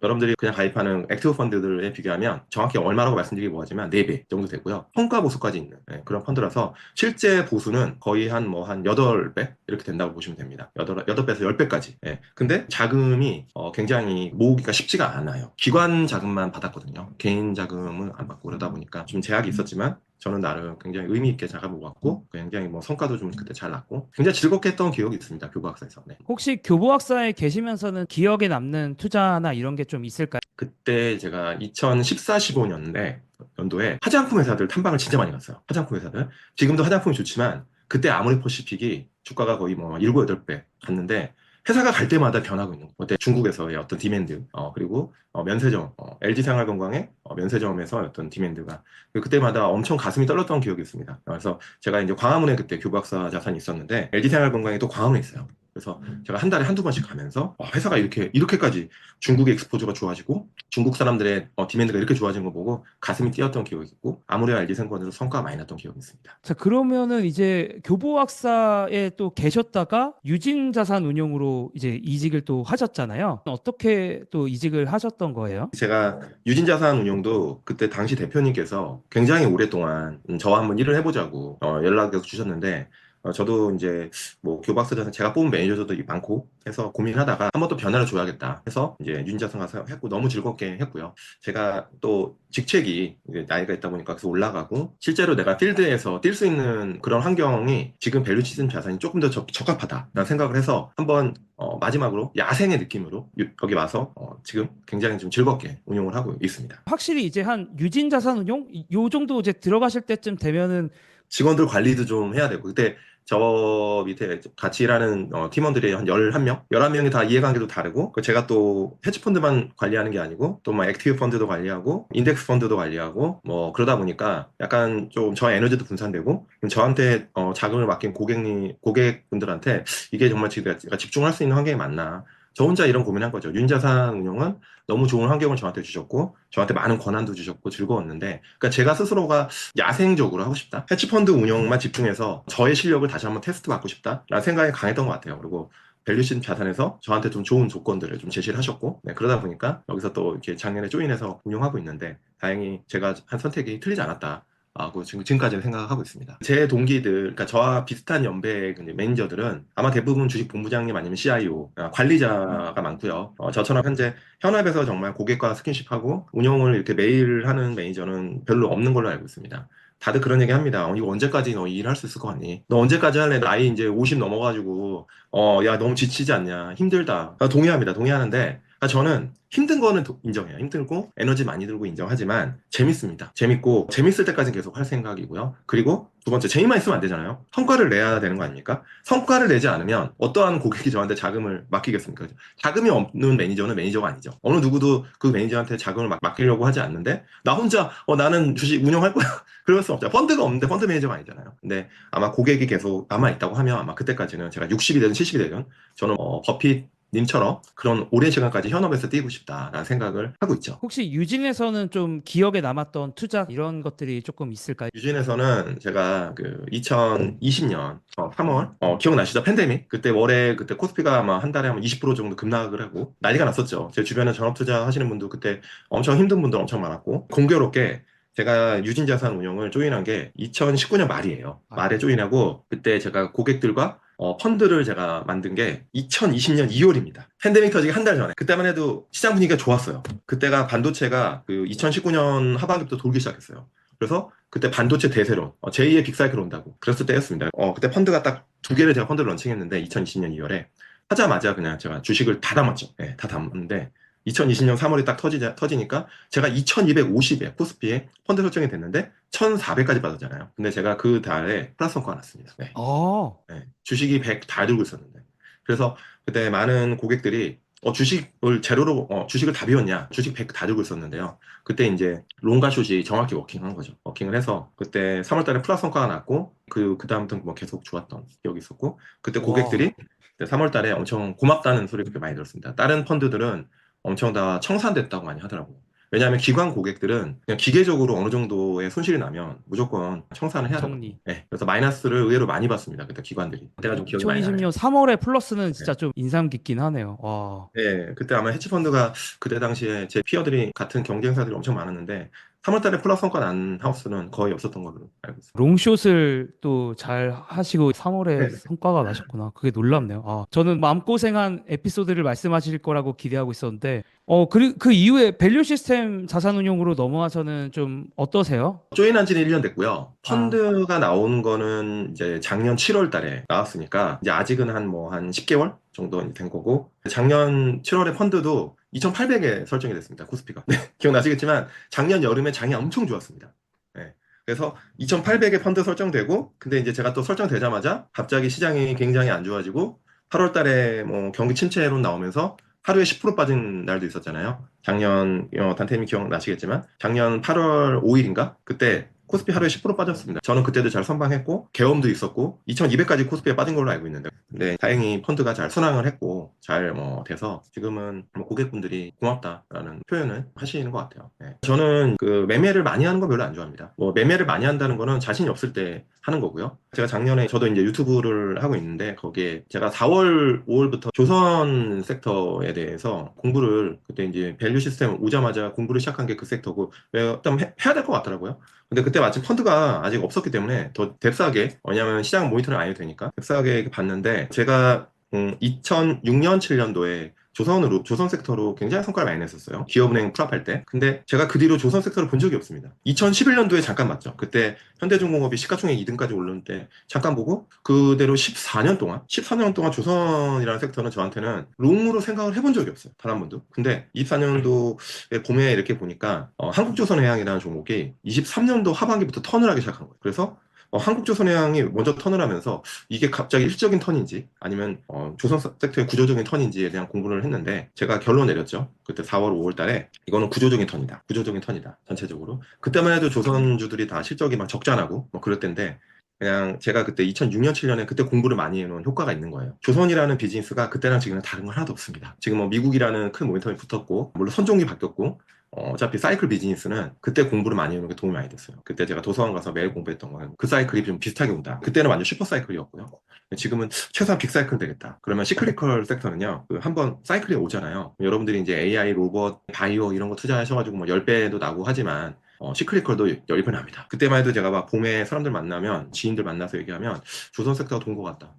여러분들이 그냥 가입하는 액티브 펀드들에 비교하면 정확히 얼마라고 말씀드리기 뭐하지만 4배 정도 되고요. 평가 보수까지 있는 그런 펀드라서 실제 보수는 거의 한 8배 이렇게 된다고 보시면 됩니다. 8배에서 10배까지. 근데 자금이 굉장히 모으기가 쉽지가 않아요. 기관 자금만 받았거든요. 개인 자금은 안 받고 그러다 보니까 좀 제약이 있었지만 저는 나름 굉장히 의미 있게 자금을 모았고 굉장히 뭐 성과도 좀 그때 잘 났고 굉장히 즐겁게 했던 기억이 있습니다. 교부학사에서. 네. 혹시 교보학사에 계시면서는 기억에 남는 투자나 이런 게 좀 있을까요? 그때 제가 2014-15년대 연도에 화장품 회사들 탐방을 진짜 많이 갔어요. 화장품 회사들. 지금도 화장품이 좋지만 그때 아모레퍼시픽이 주가가 거의 뭐 7, 8배 갔는데 회사가 갈 때마다 변하고 있는 거예요. 그때 중국에서의 어떤 디맨드, 그리고 면세점, LG생활건강의 면세점에서 어떤 디맨드가 그때마다 엄청 가슴이 떨렸던 기억이 있습니다. 그래서 제가 이제 광화문에 그때 교부학사 자산이 있었는데 LG생활건강이 또 광화문에 있어요. 그래서 제가 한 달에 한두 번씩 가면서 회사가 이렇게까지 중국의 익스포저가 좋아지고 중국 사람들의 디맨드가 이렇게 좋아진 거 보고 가슴이 뛰었던 기억이 있고 아무래도 알지생건으로 성과가 많이 났던 기억이 있습니다. 자, 그러면은 이제 교보학사에 또 계셨다가 유진자산운용으로 이제 이직을 또 하셨잖아요. 어떻게 또 이직을 하셨던 거예요? 제가 유진자산운용도 그때 당시 대표님께서 굉장히 오랫동안 저와 한번 일을 해보자고 연락을 주셨는데 저도 이제 뭐 교박사 자산 제가 뽑은 매니저들도 많고 해서 고민하다가 한 번 또 변화를 줘야겠다 해서 이제 유진자산 가서 했고 너무 즐겁게 했고요. 제가 또 직책이 이제 나이가 있다 보니까 계속 올라가고 실제로 내가 필드에서 뛸 수 있는 그런 환경이 지금 밸류시스템 자산이 조금 더 적합하다라는 생각을 해서 한번 마지막으로 야생의 느낌으로 여기 와서 지금 굉장히 좀 즐겁게 운용을 하고 있습니다. 확실히 이제 한 유진자산운용 요 정도 이제 들어가실 때쯤 되면은 직원들 관리도 좀 해야 되고 그때 저 밑에 같이 일하는 팀원들이 한 11명? 11명이 다 이해관계도 다르고 제가 또 헤지펀드만 관리하는 게 아니고 또 뭐 액티브 펀드도 관리하고 인덱스 펀드도 관리하고 뭐 그러다 보니까 약간 좀 저 에너지도 분산되고 저한테 자금을 맡긴 고객분들한테 이게 정말 제가 집중할 수 있는 환경이 맞나 저 혼자 이런 고민한 거죠. 윤자산 운용은 너무 좋은 환경을 저한테 주셨고, 저한테 많은 권한도 주셨고 즐거웠는데, 그러니까 제가 스스로가 야생적으로 하고 싶다. 헤지펀드 운용만 집중해서 저의 실력을 다시 한번 테스트 받고 싶다라는 생각이 강했던 것 같아요. 그리고 밸류신 자산에서 저한테 좀 좋은 조건들을 좀 제시를 하셨고, 네, 그러다 보니까 여기서 또 이렇게 작년에 조인해서 운용하고 있는데, 다행히 제가 한 선택이 틀리지 않았다. 그 지금까지는 생각하고 있습니다. 제 동기들, 그러니까 저와 비슷한 연배의 그 매니저들은 아마 대부분 주식 본부장님 아니면 CIO, 관리자가 많고요. 저처럼 현재 현업에서 정말 고객과 스킨십하고 운영을 이렇게 매일 하는 매니저는 별로 없는 걸로 알고 있습니다. 다들 그런 얘기 합니다. 이거 언제까지 너 일할 수 있을 것 같니? 너 언제까지 할래? 나이 이제 50 넘어가지고, 야, 너무 지치지 않냐? 힘들다. 동의합니다. 동의하는데, 저는 힘든 거는 인정해요. 힘들고 에너지 많이 들고 인정하지만 재밌습니다. 재밌고 재밌을 때까지는 계속 할 생각이고요. 그리고 두 번째, 재미만 있으면 안 되잖아요. 성과를 내야 되는 거 아닙니까? 성과를 내지 않으면 어떠한 고객이 저한테 자금을 맡기겠습니까? 자금이 없는 매니저는 매니저가 아니죠. 어느 누구도 그 매니저한테 자금을 맡기려고 하지 않는데 나 혼자 나는 주식 운영할 거야. 그럴 수 없죠. 펀드가 없는데 펀드 매니저가 아니잖아요. 근데 아마 고객이 계속 남아있다고 하면 아마 그때까지는 제가 60이 되든 70이 되든 저는 버핏 님처럼 그런 오랜 시간까지 현업에서 뛰고 싶다라는 생각을 하고 있죠. 혹시 유진에서는 좀 기억에 남았던 투자 이런 것들이 조금 있을까요? 유진에서는 제가 그 2020년 3월 기억나시죠? 팬데믹 그때 월에 그때 코스피가 아마 한 달에 한 20% 정도 급락을 하고 난리가 났었죠. 제 주변에 전업 투자 하시는 분도 그때 엄청 힘든 분들 엄청 많았고 공교롭게 제가 유진자산 운용을 조인한 게 2019년 말이에요. 말에 조인하고 그때 제가 고객들과 펀드를 제가 만든 게 2020년 2월입니다. 팬데믹 터지기 한 달 전에. 그때만 해도 시장 분위기가 좋았어요. 그때가 반도체가 그 2019년 하반기부터 돌기 시작했어요. 그래서 그때 반도체 대세론, 제2의 빅사이클 온다고 그랬을 때였습니다. 그때 펀드가 딱 두 개를 제가 펀드를 런칭했는데 2020년 2월에 하자마자 그냥 제가 주식을 다 담았죠. 네, 다 담았는데 2020년 3월에 딱 터지니까 제가 2250에 코스피에 펀드 설정이 됐는데 1400까지 빠졌잖아요. 근데 제가 그 달에 플러스 성과가 났습니다. 네. 어, 네, 주식이 100 다 들고 있었는데. 그래서 그때 많은 고객들이 주식을 제로로 주식을 다 비웠냐? 주식 100 다 들고 있었는데요. 그때 이제 롱과 숏이 정확히 워킹한 거죠. 워킹을 해서 그때 3월 달에 플러스 성과가 났고 그다음부터는 뭐 계속 좋았던 기억이 있었고 그때 와. 고객들이 3월 달에 엄청 고맙다는 소리 그렇게 많이 들었습니다. 다른 펀드들은 엄청 다 청산됐다고 많이 하더라고요. 왜냐하면 기관 고객들은 그냥 기계적으로 어느 정도의 손실이 나면 무조건 청산을 해야 되거든요. 정리. 네, 그래서 마이너스를 의외로 많이 봤습니다. 그때 기관들이. 그때가 좀 기억이 많이 나네요. 2020년 3월에 플러스는 네. 진짜 좀 인상 깊긴 하네요. 와. 네, 그때 아마 헤지펀드가 그때 당시에 제 피어들이 같은 경쟁사들이 엄청 많았는데 3월 달에 플러스 성과 난 하우스는 거의 없었던 걸로 알고 있습니다. 롱숏을 또 잘 하시고 3월에 네, 성과가 나셨구나. 그게 네. 놀랍네요. 저는 마음고생한 에피소드를 말씀하실 거라고 기대하고 있었는데, 그 이후에 밸류 시스템 자산운용으로 넘어와서는 좀 어떠세요? 조인한 지는 1년 됐고요. 아, 펀드가 나온 거는 이제 작년 7월 달에 나왔으니까 이제 아직은 한 10개월 정도 된 거고 작년 7월에 펀드도 2,800에 설정이 됐습니다. 코스피가. 네, 기억나시겠지만 작년 여름에 장이 엄청 좋았습니다. 네. 그래서 2,800에 펀드 설정되고 근데 이제 제가 또 설정되자마자 갑자기 시장이 굉장히 안 좋아지고 8월 달에 뭐 경기 침체론 나오면서 하루에 10% 빠진 날도 있었잖아요. 작년 단테님이 기억나시겠지만 작년 8월 5일인가 그때 코스피 하루에 10% 빠졌습니다. 저는 그때도 잘 선방했고 계엄도 있었고 2200까지 코스피에 빠진 걸로 알고 있는데 근데 다행히 펀드가 잘 순항을 했고 잘 돼서 지금은 뭐 고객분들이 고맙다라는 표현을 하시는 것 같아요. 네. 저는 그 매매를 많이 하는 거 별로 안 좋아합니다. 뭐 매매를 많이 한다는 거는 자신이 없을 때 하는 거고요. 제가 작년에 저도 이제 유튜브를 하고 있는데 거기에 제가 4월, 5월부터 조선 섹터에 대해서 공부를 그때 이제 밸류 시스템 오자마자 공부를 시작한 게 그 섹터고 일단 해야 될 것 같더라고요. 근데 그때 마침 펀드가 아직 없었기 때문에 더 뎁스하게 왜냐하면 시장 모니터링 안 해도 되니까 뎁스하게 봤는데 제가 2006년, 7년도에 조선 섹터로 굉장히 성과를 많이 냈었어요. 기업은행 풀업할 때. 근데 제가 그 뒤로 조선 섹터를 본 적이 없습니다. 2011년도에 잠깐 봤죠. 그때 현대중공업이 시가총액 2등까지 오르는 때 잠깐 보고 그대로 14년 동안 조선이라는 섹터는 저한테는 롱으로 생각을 해본 적이 없어요. 단 한 번도. 근데 24년도에 봄에 이렇게 보니까 한국조선해양이라는 종목이 23년도 하반기부터 턴을 하기 시작한 거예요. 그래서 한국조선해양이 먼저 턴을 하면서 이게 갑자기 일적인 턴인지 아니면 조선 섹터의 구조적인 턴인지에 대한 공부를 했는데 제가 결론 내렸죠. 그때 4월, 5월 달에 이거는 구조적인 턴이다. 구조적인 턴이다. 전체적으로. 그때만 해도 조선주들이 다 실적이 막 적자나고 뭐 그럴 때인데 그냥 제가 그때 2006년, 7년에 그때 공부를 많이 해놓은 효과가 있는 거예요. 조선이라는 비즈니스가 그때랑 지금은 다른 건 하나도 없습니다. 지금 뭐 미국이라는 큰 모니터에 붙었고, 물론 선종이 바뀌었고, 어차피 사이클 비즈니스는 그때 공부를 많이 해놓은 게 도움이 많이 됐어요. 그때 제가 도서관 가서 매일 공부했던 거예요. 그 사이클이 좀 비슷하게 온다. 그때는 완전 슈퍼 사이클이었고요. 지금은 최소한 빅 사이클 되겠다. 그러면 시클리컬 섹터는요, 그 한번 사이클이 오잖아요. 여러분들이 이제 AI, 로봇, 바이오 이런 거 투자하셔가지고 뭐 10배도 나고 하지만, 시크릿컬도 10배 납니다. 그때만 해도 제가 막 봄에 사람들 만나면, 지인들 만나서 얘기하면, 조선 섹터가 돈 것 같다.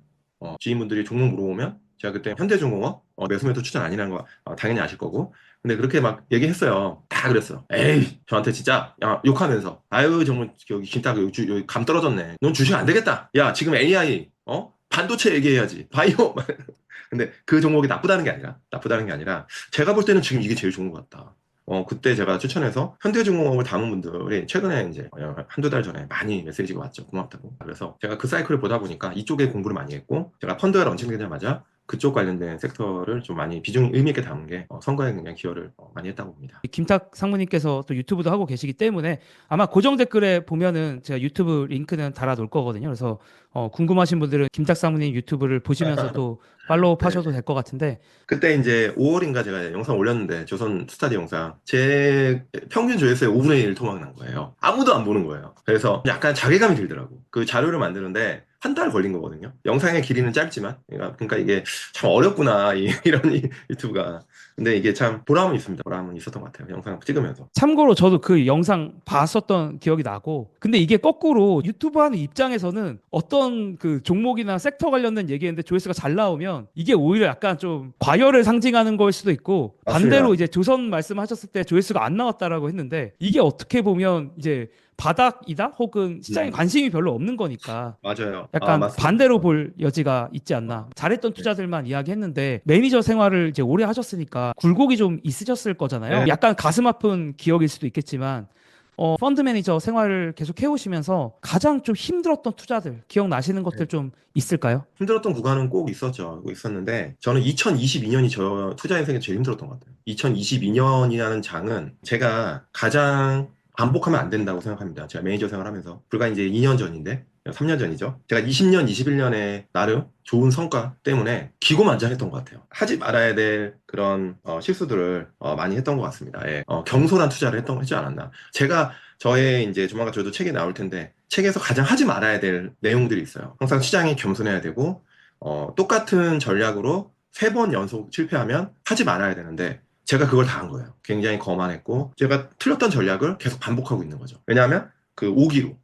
지인분들이 종목 물어보면, 제가 그때 현대중공업, 매수매도 추천 아니라는 거 당연히 아실 거고, 근데 그렇게 막 얘기했어요. 다 그랬어요. 에이, 저한테 진짜, 야, 욕하면서, 아유, 정말, 여기 김딱 여기 감 떨어졌네. 넌 주식 안 되겠다. 야, 지금 AI, 반도체 얘기해야지. 바이오. 근데 그 종목이 나쁘다는 게 아니라, 제가 볼 때는 지금 이게 제일 좋은 것 같다. 그때 제가 추천해서 현대중공업을 담은 분들이 최근에 이제 한두 달 전에 많이 메시지가 왔죠. 고맙다고. 그래서 제가 그 사이클을 보다 보니까 이쪽에 공부를 많이 했고, 제가 펀드가 런칭되자마자 그쪽 관련된 섹터를 좀 많이 비중 의미 있게 담은 게 선거에 굉장히 기여를 많이 했다고 봅니다. 김탁 상무님께서 또 유튜브도 하고 계시기 때문에 아마 고정 댓글에 보면은 제가 유튜브 링크는 달아 놓을 거거든요. 그래서 궁금하신 분들은 김탁 상무님 유튜브를 보시면서 또 팔로우 네. 하셔도 될 것 같은데 그때 이제 5월인가 제가 영상 올렸는데 조선 스타디 영상 제 평균 조회수의 5분의 1 토막 난 거예요. 아무도 안 보는 거예요. 그래서 약간 자괴감이 들더라고. 그 자료를 만드는데 한 달 걸린 거거든요. 영상의 길이는 짧지만 그러니까 이게 참 어렵구나 이런 유튜브가. 근데 이게 참 보람은 있습니다. 보람은 있었던 것 같아요. 영상 찍으면서. 참고로 저도 그 영상 봤었던 기억이 나고 근데 이게 거꾸로 유튜브 하는 입장에서는 어떤 그 종목이나 섹터 관련된 얘기했는데 조회수가 잘 나오면 이게 오히려 약간 좀 과열을 상징하는 걸 수도 있고 반대로 맞습니다. 이제 조선 말씀하셨을 때 조회수가 안 나왔다라고 했는데 이게 어떻게 보면 이제 바닥이다 혹은 시장에 관심이 별로 없는 거니까 맞아요. 약간 맞습니다. 반대로 볼 여지가 있지 않나. 잘했던 네. 투자들만 이야기했는데 매니저 생활을 이제 오래 하셨으니까 굴곡이 좀 있으셨을 거잖아요. 네. 약간 가슴 아픈 기억일 수도 있겠지만 펀드 매니저 생활을 계속 해오시면서 가장 좀 힘들었던 투자들 기억나시는 것들 좀 있을까요? 힘들었던 구간은 꼭 있었죠. 꼭 있었는데 저는 2022년이 저 투자 인생에 제일 힘들었던 것 같아요. 2022년이라는 장은 제가 가장 반복하면 안 된다고 생각합니다. 제가 매니저 생활하면서 불과 이제 2년 전인데 3년 전이죠. 제가 20년, 21년에 나름 좋은 성과 때문에 기고만장했던 것 같아요. 하지 말아야 될 그런 실수들을 많이 했던 것 같습니다. 예. 경솔한 투자를 했지 않았나. 제가 저의 이제 조만간 저도 책에 나올 텐데 책에서 가장 하지 말아야 될 내용들이 있어요. 항상 시장이 겸손해야 되고 똑같은 전략으로 3번 연속 실패하면 하지 말아야 되는데 제가 그걸 다 한 거예요. 굉장히 거만했고 제가 틀렸던 전략을 계속 반복하고 있는 거죠. 왜냐하면 그 오기로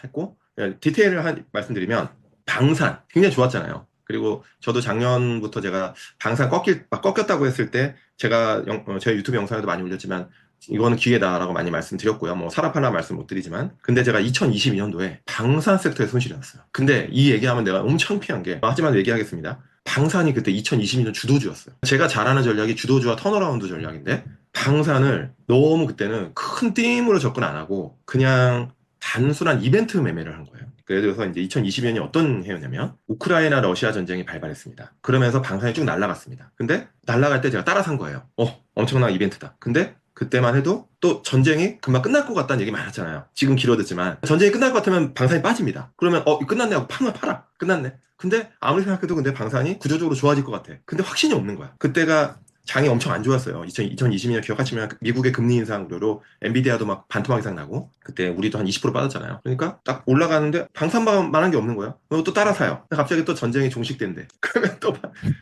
했고 디테일을 말씀드리면 방산 굉장히 좋았잖아요. 그리고 저도 작년부터 제가 방산 꺾였다고 했을 때 제가 제 유튜브 영상에도 많이 올렸지만 이거는 기회다라고 많이 말씀드렸고요. 뭐 사람 하나 말씀 못 드리지만 근데 제가 2022년도에 방산 섹터에 손실이 났어요. 근데 이 얘기하면 내가 엄청 창피한 게 하지만 얘기하겠습니다. 방산이 그때 2022년 주도주였어요. 제가 잘하는 전략이 주도주와 턴어라운드 전략인데 방산을 너무 그때는 큰 띵으로 접근 안 하고 그냥 단순한 이벤트 매매를 한 거예요. 그래서 이제 2022년이 어떤 해였냐면 우크라이나 러시아 전쟁이 발발했습니다. 그러면서 방산이 쭉 날아갔습니다. 근데 날아갈 때 제가 따라 산 거예요. 엄청난 이벤트다. 근데 그때만 해도 또 전쟁이 금방 끝날 것 같다는 얘기 많았잖아요. 지금 길어졌지만 전쟁이 끝날 것 같으면 방산이 빠집니다. 그러면 끝났네 하고 팔아. 끝났네. 근데 아무리 생각해도 근데 방산이 구조적으로 좋아질 것 같아. 근데 확신이 없는 거야. 그때가 장이 엄청 안 좋았어요. 2022년 기억하시면 미국의 금리 인상 우려로 엔비디아도 막 반토막 이상 나고 그때 우리도 한 20% 빠졌잖아요. 그러니까 딱 올라가는데 방산만한 게 없는 거예요. 또 따라 사요. 갑자기 또 전쟁이 종식된대. 그러면 또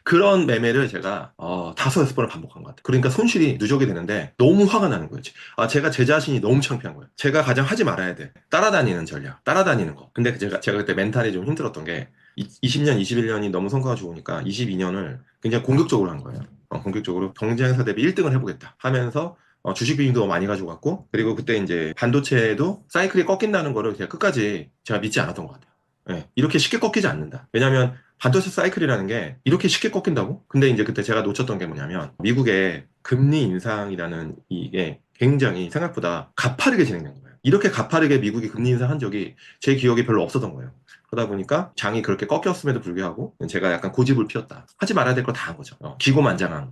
그런 매매를 제가 5-6번을 반복한 것 같아요. 그러니까 손실이 누적이 되는데 너무 화가 나는 거예요. 제가 제 자신이 너무 창피한 거예요. 제가 가장 하지 말아야 돼. 따라다니는 전략, 따라다니는 거. 근데 제가 그때 멘탈이 좀 힘들었던 게 20년, 21년이 너무 성과가 좋으니까 22년을 굉장히 공격적으로 한 거예요. 공격적으로 경쟁사 대비 1등을 해보겠다 하면서 주식 비중도 많이 가지고 갔고 그리고 그때 이제 반도체도 사이클이 꺾인다는 거를 제가 끝까지 제가 믿지 않았던 것 같아요. 네, 이렇게 쉽게 꺾이지 않는다. 왜냐하면 반도체 사이클이라는 게 이렇게 쉽게 꺾인다고? 근데 이제 그때 제가 놓쳤던 게 뭐냐면 미국의 금리 인상이라는 이게 굉장히 생각보다 가파르게 진행된 거예요. 이렇게 가파르게 미국이 금리 인상한 적이 제 기억에 별로 없었던 거예요. 그러다 보니까 장이 그렇게 꺾였음에도 불구하고 제가 약간 고집을 피웠다. 하지 말아야 될 거 다 한 거죠. 기고만장한.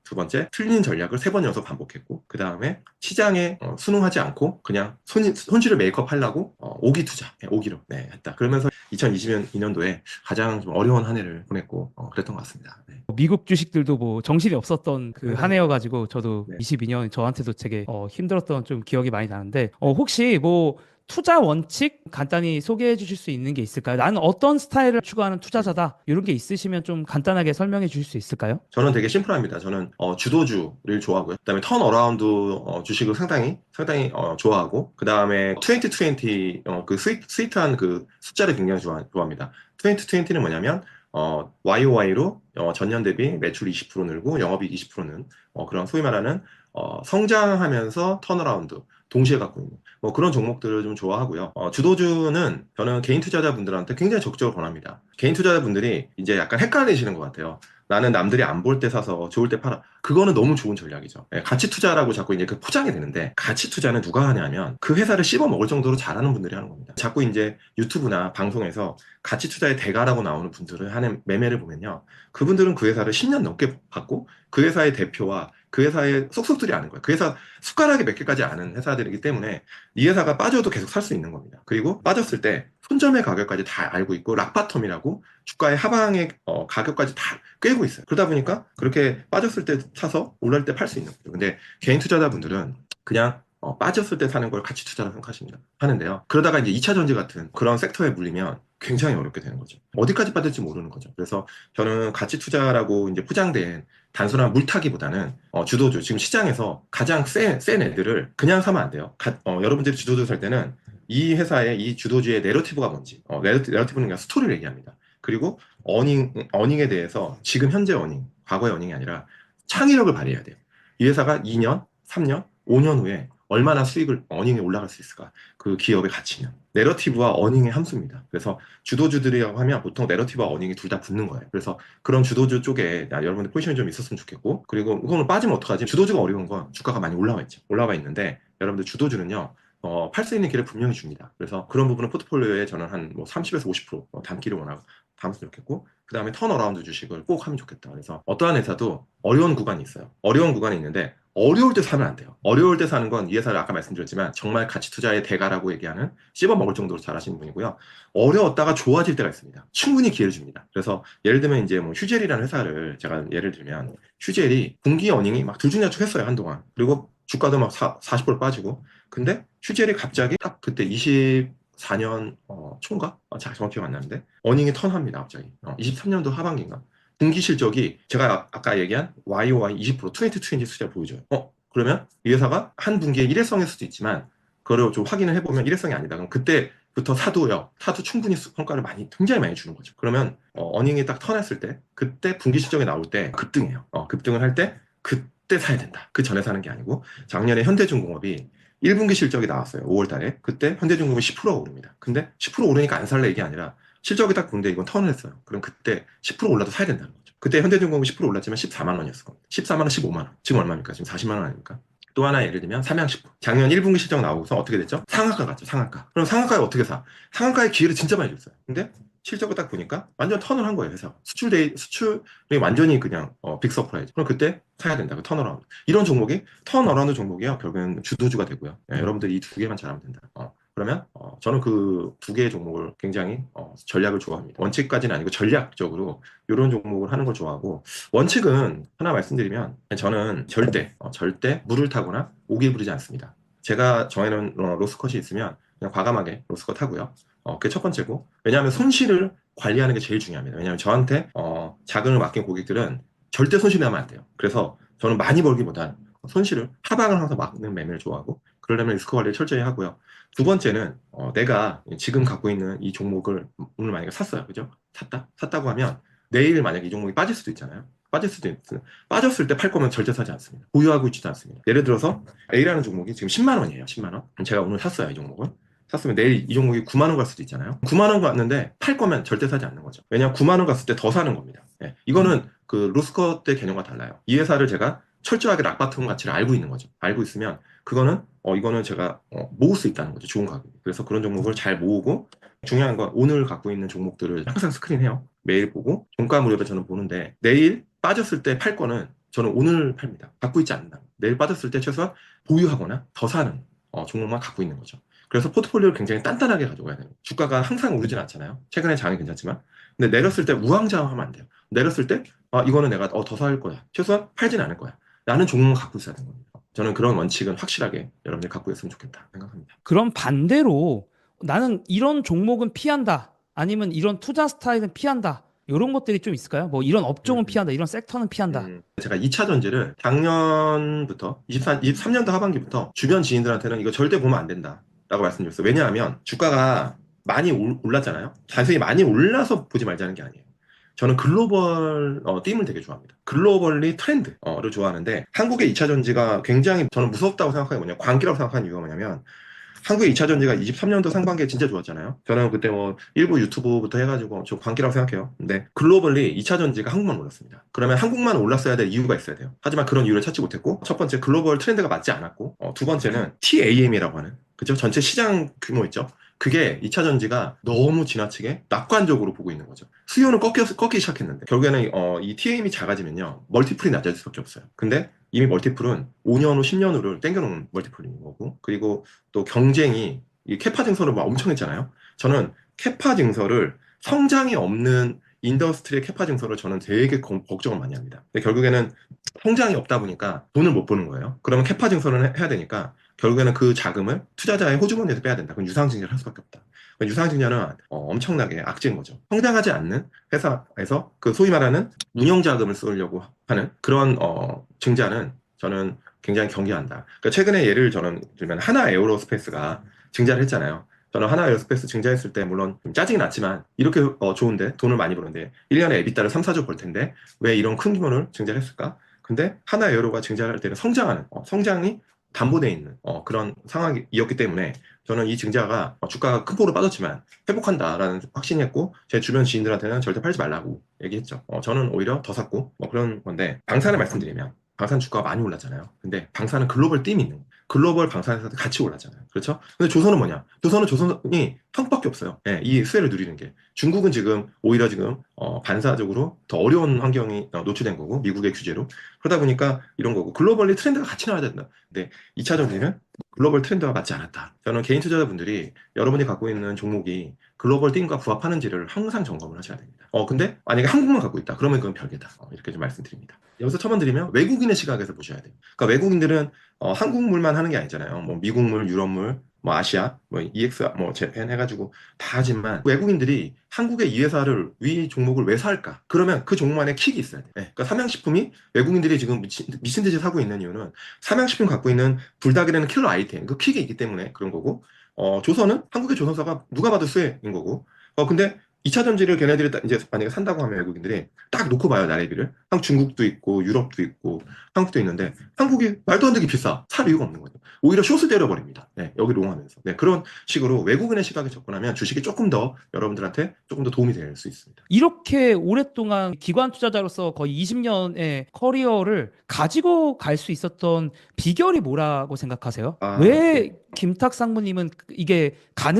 두 번째, 틀린 전략을 3번 연속 반복했고, 그 다음에 시장에 순응하지 않고 그냥 손실을 메이크업 하려고 오기 투자, 오기로 했다. 그러면서 2022년도에 가장 좀 어려운 한 해를 보냈고 그랬던 것 같습니다. 네. 미국 주식들도 뭐 정신이 없었던 그 한 해여가지고 저도 네. 22년 저한테도 되게 힘들었던 좀 기억이 많이 나는데 혹시 뭐 투자 원칙 간단히 소개해 주실 수 있는 게 있을까요? 나는 어떤 스타일을 추구하는 투자자다 이런 게 있으시면 좀 간단하게 설명해 주실 수 있을까요? 저는 되게 심플합니다. 저는 주도주를 좋아하고요. 그다음에 턴어라운드 주식을 상당히 좋아하고 그다음에 2020 그 스위트한 그 숫자를 굉장히 좋아합니다. 2020는 뭐냐면 YOY로 전년 대비 매출 20% 늘고 영업이익 20%는 그런 소위 말하는 성장하면서 턴어라운드 동시에 갖고 있는 뭐 그런 종목들을 좀 좋아하고요. 주도주는 저는 개인 투자자분들한테 굉장히 적극적으로 권합니다. 개인 투자자분들이 이제 약간 헷갈리시는 것 같아요. 나는 남들이 안 볼 때 사서 좋을 때 팔아. 그거는 너무 좋은 전략이죠. 가치 투자라고 자꾸 이제 그 포장이 되는데 가치 투자는 누가 하냐면 그 회사를 씹어 먹을 정도로 잘하는 분들이 하는 겁니다. 자꾸 이제 유튜브나 방송에서 가치 투자의 대가라고 나오는 분들을 하는 매매를 보면요. 그분들은 그 회사를 10년 넘게 봤고 그 회사의 대표와 그 회사의 속속들이 아는 거예요. 그 회사 숟가락에 몇 개까지 아는 회사들이기 때문에 이 회사가 빠져도 계속 살 수 있는 겁니다. 그리고 빠졌을 때 손절매 가격까지 다 알고 있고 락바텀이라고 주가의 하방의 가격까지 다 꿰고 있어요. 그러다 보니까 그렇게 빠졌을 때 사서 올랐을 때 팔 수 있는 거죠. 근데 개인 투자자분들은 그냥 빠졌을 때 사는 걸 가치 투자라고 생각하십니다. 하는데요. 그러다가 이제 2차 전지 같은 그런 섹터에 물리면 굉장히 어렵게 되는 거죠. 어디까지 빠질지 모르는 거죠. 그래서 저는 가치 투자라고 이제 포장된 단순한 물타기보다는 주도주, 지금 시장에서 가장 센 애들을 그냥 사면 안 돼요. 여러분들이 주도주 살 때는 이 회사의 이 주도주의 내러티브가 뭔지, 내러티브는 그냥 스토리를 얘기합니다. 그리고 어닝에 대해서 지금 현재 어닝, 과거의 어닝이 아니라 창의력을 발휘해야 돼요. 이 회사가 2년, 3년, 5년 후에 얼마나 어닝이 올라갈 수 있을까? 그 기업의 가치는. 내러티브와 어닝의 함수입니다. 그래서 주도주들이라고 하면 보통 내러티브와 어닝이 둘 다 붙는 거예요. 그래서 그런 주도주 쪽에 여러분들 포지션이 좀 있었으면 좋겠고, 그리고 이거는 빠지면 어떡하지? 주도주가 어려운 건 주가가 많이 올라와 있죠. 올라와 있는데 여러분들 주도주는요. 팔 수 있는 길을 분명히 줍니다. 그래서 그런 부분은 포트폴리오에 저는 한 뭐 30에서 50% 담기를 원하고 담았으면 좋겠고, 그 다음에 턴어라운드 주식을 꼭 하면 좋겠다. 그래서 어떠한 회사도 어려운 구간이 있어요. 어려운 구간이 있는데 어려울 때 사면 안 돼요. 어려울 때 사는 건 이 회사를 아까 말씀드렸지만 정말 가치 투자의 대가라고 얘기하는 씹어 먹을 정도로 잘하시는 분이고요. 어려웠다가 좋아질 때가 있습니다. 충분히 기회를 줍니다. 그래서 예를 들면 이제 뭐 휴젤이라는 회사를 제가 예를 들면 휴젤이 분기 어닝이 막 들쭉날쭉했어요 한동안. 그리고 주가도 막 40% 빠지고. 근데 휴젤이 갑자기 딱 그때 24년 초인가? 정확히 기억 안 나는데 어닝이 턴합니다 갑자기. 23년도 하반기인가? 분기 실적이 제가 아까 얘기한 YOY 20% 2020 숫자를 보여줘요. 그러면 이 회사가 한 분기에 일회성일 수도 있지만 그걸 좀 확인을 해보면 일회성이 아니다. 그럼 그때부터 사도 충분히 성과를 굉장히 많이 주는 거죠. 그러면 어닝이 딱 턴했을 때 그때 분기 실적이 나올 때 급등해요. 급등을 할 때 그때 사야 된다. 그 전에 사는 게 아니고 작년에 현대중공업이 1분기 실적이 나왔어요. 5월 달에. 그때 현대중공업이 10%가 오릅니다. 근데 10% 오르니까 안 살래 이게 아니라 실적이 딱 보는데 이건 턴을 했어요. 그럼 그때 10% 올라도 사야 된다는 거죠. 그때 현대중공업이 10% 올랐지만 14만 원이었을 겁니다. 14만 원, 15만 원. 지금 얼마입니까? 지금 40만 원 아닙니까? 또 하나 예를 들면 삼양식품. 작년 1분기 실적 나오고서 어떻게 됐죠? 상한가 갔죠. 상한가. 그럼 상한가에 어떻게 사? 상한가에 기회를 진짜 많이 줬어요. 근데 실적을 딱 보니까 완전 턴을 한 거예요. 회사가. 수출이 완전히 그냥 빅 서프라이즈. 그럼 그때 사야 된다. 그 턴어라운드. 이런 종목이 턴어라운드 종목이요. 결국엔 주도주가 되고요. 여러분들이 이 두 개만 잘하면 된다. 그러면 저는 그 두 개의 종목을 굉장히 전략을 좋아합니다. 원칙까지는 아니고 전략적으로 이런 종목을 하는 걸 좋아하고 원칙은 하나 말씀드리면 저는 절대 물을 타거나 오기에 부리지 않습니다. 제가 정해놓은 로스컷이 있으면 그냥 과감하게 로스컷 하고요. 그게 첫 번째고 왜냐하면 손실을 관리하는 게 제일 중요합니다. 왜냐하면 저한테 자금을 맡긴 고객들은 절대 손실이 나면 안 돼요. 그래서 저는 많이 벌기보단 손실을 하방을 항상 막는 매매를 좋아하고 그러려면 리스크 관리를 철저히 하고요. 두 번째는 내가 지금 갖고 있는 이 종목을 오늘 만약에 샀어요. 그죠? 샀다고 하면 내일 만약에 이 종목이 빠질 수도 있잖아요. 빠졌을 때 팔 거면 절대 사지 않습니다. 보유하고 있지도 않습니다. 예를 들어서 A라는 종목이 지금 10만 원이에요. 10만 원. 제가 오늘 샀어요. 이 종목을. 샀으면 내일 이 종목이 9만 원 갈 수도 있잖아요. 9만 원 갔는데 팔 거면 절대 사지 않는 거죠. 왜냐하면 9만 원 갔을 때 더 사는 겁니다. 이거는 그 로스컷 때 개념과 달라요. 이 회사를 제가 철저하게 락바텀 가치를 알고 있는 거죠. 알고 있으면 그거는 이거는 제가 모을 수 있다는 거죠. 좋은 가격. 그래서 그런 종목을 잘 모으고 중요한 건 오늘 갖고 있는 종목들을 항상 스크린해요. 매일 보고 종가 무렵에 저는 보는데 내일 빠졌을 때 팔 거는 저는 오늘 팝니다. 갖고 있지 않는다. 내일 빠졌을 때 최소한 보유하거나 더 사는 종목만 갖고 있는 거죠. 그래서 포트폴리오를 굉장히 단단하게 가져가야 돼요. 주가가 항상 오르진 않잖아요. 최근에 장이 괜찮지만. 근데 내렸을 때 우왕좌왕하면 안 돼요. 내렸을 때 이거는 내가 더 살 거야. 최소한 팔진 않을 거야. 라는 종목을 갖고 있어야 되는 겁니다. 저는 그런 원칙은 확실하게 여러분들이 갖고 있으면 좋겠다 생각합니다. 그럼 반대로 나는 이런 종목은 피한다. 아니면 이런 투자 스타일은 피한다. 이런 것들이 좀 있을까요? 뭐 이런 업종은 음, 피한다. 이런 섹터는 피한다. 제가 2차 전지를 작년부터 23년도 하반기부터 주변 지인들한테는 이거 절대 보면 안 된다 라고 말씀드렸어요. 왜냐하면 주가가 많이 올랐잖아요. 단순히 많이 올라서 보지 말자는 게 아니에요. 저는 글로벌 ธี임을 되게 좋아합니다. 글로벌리 트렌드를 좋아하는데 한국의 2차 전지가 굉장히 저는 무섭다고 생각하는 게 뭐냐, 광기라고 생각하는 이유가 뭐냐면 한국의 2차 전지가 23년도 상반기에 진짜 좋았잖아요. 저는 그때 뭐 일부 유튜브부터 해가지고 저 광기라고 생각해요. 근데 글로벌리 2차 전지가 한국만 올랐습니다. 그러면 한국만 올랐어야 될 이유가 있어야 돼요. 하지만 그런 이유를 찾지 못했고, 첫 번째 글로벌 트렌드가 맞지 않았고, 두 번째는 TAM이라고 하는, 그죠? 전체 시장 규모 있죠? 그게 2차 전지가 너무 지나치게 낙관적으로 보고 있는 거죠. 수요는 꺾기 시작했는데 결국에는 이 TAM이 작아지면요 멀티플이 낮아질 수밖에 없어요. 근데 이미 멀티플은 5년 후, 10년 후를 땡겨놓은 멀티플인 거고, 그리고 또 경쟁이 이 캐파 증설을 막 엄청 했잖아요. 저는 캐파 증설을 성장이 없는 인더스트리의 캐파 증설을 저는 되게 걱정을 많이 합니다. 근데 결국에는 성장이 없다 보니까 돈을 못 버는 거예요. 그러면 캐파 증설을 해야 되니까 결국에는 그 자금을 투자자의 호주머니에서 빼야 된다. 그럼 유상증자를 할 수밖에 없다. 유상증자는 엄청나게 악재인 거죠. 성장하지 않는 회사에서 그 소위 말하는 운영자금을 쓰려고 하는 그런 증자는 저는 굉장히 경계한다. 그러니까 최근에 예를 저는 들면 하나 에어로스페이스가 증자를 했잖아요. 저는 하나 에어로스페이스 증자했을 때 물론 좀 짜증이 났지만 이렇게 좋은데 돈을 많이 버는데 1년에 에비타를 3, 4조 벌 텐데 왜 이런 큰 규모를 증자를 했을까? 근데 하나 에어로가 증자를 할 때는 성장하는 성장이 담보되어 있는 그런 상황이었기 때문에 저는 이 증자가 주가가 큰 폭으로 빠졌지만 회복한다라는 확신이 했고 제 주변 지인들한테는 절대 팔지 말라고 얘기했죠. 저는 오히려 더 샀고 뭐 그런 건데 방산을 말씀드리면 방산 주가가 많이 올랐잖아요. 근데 방산은 글로벌 ธี임이 있는 거예요. 글로벌 방산에서도 같이 올랐잖아요. 그렇죠? 근데 조선은 뭐냐? 조선이 한국밖에 없어요. 예, 이 수혜를 누리는 게. 중국은 지금 오히려 지금 반사적으로 더 어려운 환경이 노출된 거고 미국의 규제로 그러다 보니까 이런 거고 글로벌리 트렌드가 같이 나와야 된다. 근데 2차 전지는 글로벌 트렌드와 맞지 않았다. 저는 개인 투자자분들이 여러분이 갖고 있는 종목이 글로벌 ธี임과 부합하는지를 항상 점검을 하셔야 됩니다. 근데 만약에 한국만 갖고 있다. 그러면 그건 별개다. 이렇게 좀 말씀드립니다. 여기서 첨언드리면 외국인의 시각에서 보셔야 돼요. 그러니까 외국인들은 한국물만 하는 게 아니잖아요. 뭐 미국물, 유럽물, 뭐 아시아, 뭐 EX, 뭐 재팬 해가지고 다 하지만 외국인들이 한국의 이 회사를 위 종목을 왜 살까? 그러면 그 종목 안에 킥이 있어야 돼. 그러니까 삼양식품이 외국인들이 지금 미친 듯이 사고 있는 이유는 삼양식품 갖고 있는 불닭이라는 킬러 아이템 그 킥이 있기 때문에 그런 거고, 조선은 한국의 조선사가 누가 봐도 수혜인 거고, 근데 2차 전지를 걔네들이 이제 만약에 산다고 하면 외국인들이 딱 놓고 봐요, 나래비를. 중국도 있고, 유럽도 있고, 한국도 있는데, 한국이 말도 안 되게 비싸. 살 이유가 없는 거죠. 오히려 숏을 때려버립니다. 네, 여기 롱하면서. 네, 그런 식으로 외국인의 시각에 접근하면 주식이 조금 더 여러분들한테 조금 더 도움이 될 수 있습니다. 이렇게 오랫동안 기관 투자자로서 거의 20년의 커리어를 가지고 갈 수 있었던 비결이 뭐라고 생각하세요? 왜 김탁 상무님은 이게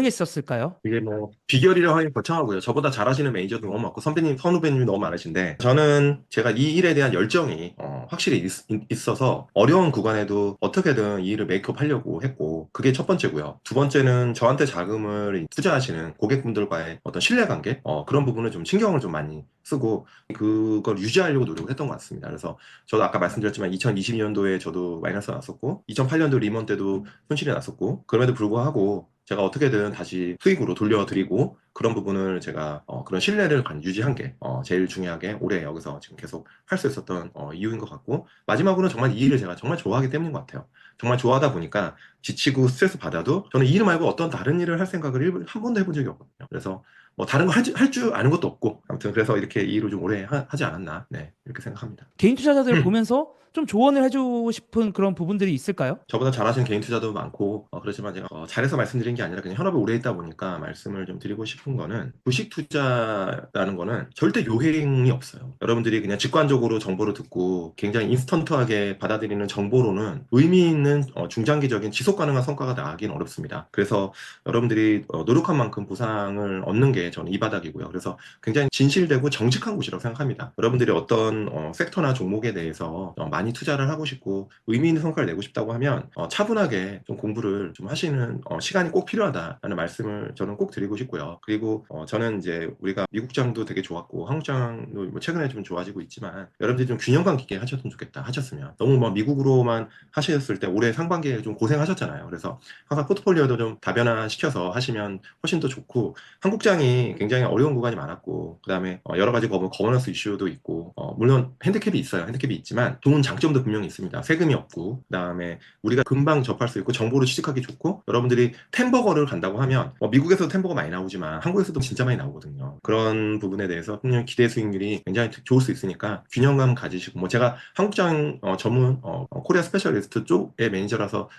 가능했었을까요? 이게 뭐 비결이라고 하긴 거창하고요. 저보다 잘하시는 매니저도 너무 많고 선배님, 선후배님이 너무 많으신데 저는 제가 이 일에 대한 열정이 확실히 있어서 어려운 구간에도 어떻게든 이 일을 메이크업 하려고 했고 그게 첫 번째고요. 두 번째는 저한테 자금을 투자하시는 고객분들과의 어떤 신뢰관계 그런 부분을 좀 신경을 좀 많이 쓰고 그걸 유지하려고 노력을 했던 것 같습니다. 그래서 저도 아까 말씀드렸지만 2022년도에 저도 마이너스 났었고 2008년도 리먼 때도 손실이 났었고 그럼에도 불구하고 제가 어떻게든 다시 수익으로 돌려드리고 그런 부분을 제가 그런 신뢰를 유지한 게 제일 중요하게 올해 여기서 지금 계속 할 수 있었던 이유인 것 같고 마지막으로는 정말 이 일을 제가 정말 좋아하기 때문인 것 같아요. 정말 좋아하다 보니까 지치고 스트레스 받아도 저는 이 일 말고 어떤 다른 일을 할 생각을 한 번도 해본 적이 없거든요. 그래서 뭐 다른 거 할 줄 아는 것도 없고 아무튼 그래서 이렇게 이 일을 좀 오래 하지 않았나 이렇게 생각합니다. 개인 투자자들 보면서 좀 조언을 해주고 싶은 그런 부분들이 있을까요? 저보다 잘하시는 개인 투자도 많고 그렇지만 제가 잘해서 말씀드린 게 아니라 그냥 현업에 오래 있다 보니까 말씀을 좀 드리고 싶은 거는 주식 투자라는 거는 절대 요행이 없어요. 여러분들이 그냥 직관적으로 정보를 듣고 굉장히 인스턴트하게 받아들이는 정보로는 의미 있는 중장기적인 지속 가능한 성과가 나긴 어렵습니다. 그래서 여러분들이 노력한 만큼 보상을 얻는 게 저는 이 바닥이고요. 그래서 굉장히 진실되고 정직한 곳이라고 생각합니다. 여러분들이 어떤 어떤 섹터나 종목에 대해서 많이 투자를 하고 싶고 의미 있는 성과를 내고 싶다고 하면 차분하게 좀 공부를 좀 하시는 시간이 꼭 필요하다라는 말씀을 저는 꼭 드리고 싶고요. 그리고 저는 이제 우리가 미국장도 되게 좋았고 한국장도 뭐 최근에 좀 좋아지고 있지만 여러분들이 좀 균형감 있게 하셨으면 좋겠다. 하셨으면 너무 뭐 미국으로만 하셨을 때 올해 상반기에 좀 고생하셨잖아요. 그래서 항상 포트폴리오도 좀 다변화시켜서 하시면 훨씬 더 좋고, 한국장이 굉장히 어려운 구간이 많았고 그다음에 여러 가지 거버넌스 이슈도 있고 물론 핸디캡이 있어요. 핸디캡이 있지만 좋은 장점도 분명히 있습니다. 세금이 없고 그다음에 우리가 금방 접할 수 있고 정보를 취득하기 좋고, 여러분들이 템버거를 간다고 하면 미국에서도 템버거 많이 나오지만 한국에서도 진짜 많이 나오거든요. 그런 부분에 대해서 분명 기대 수익률이 굉장히 좋을 수 있으니까 균형감 가지시고, 뭐 제가 한국장 전문 코리아 스페셜리스트 쪽의 매니저라서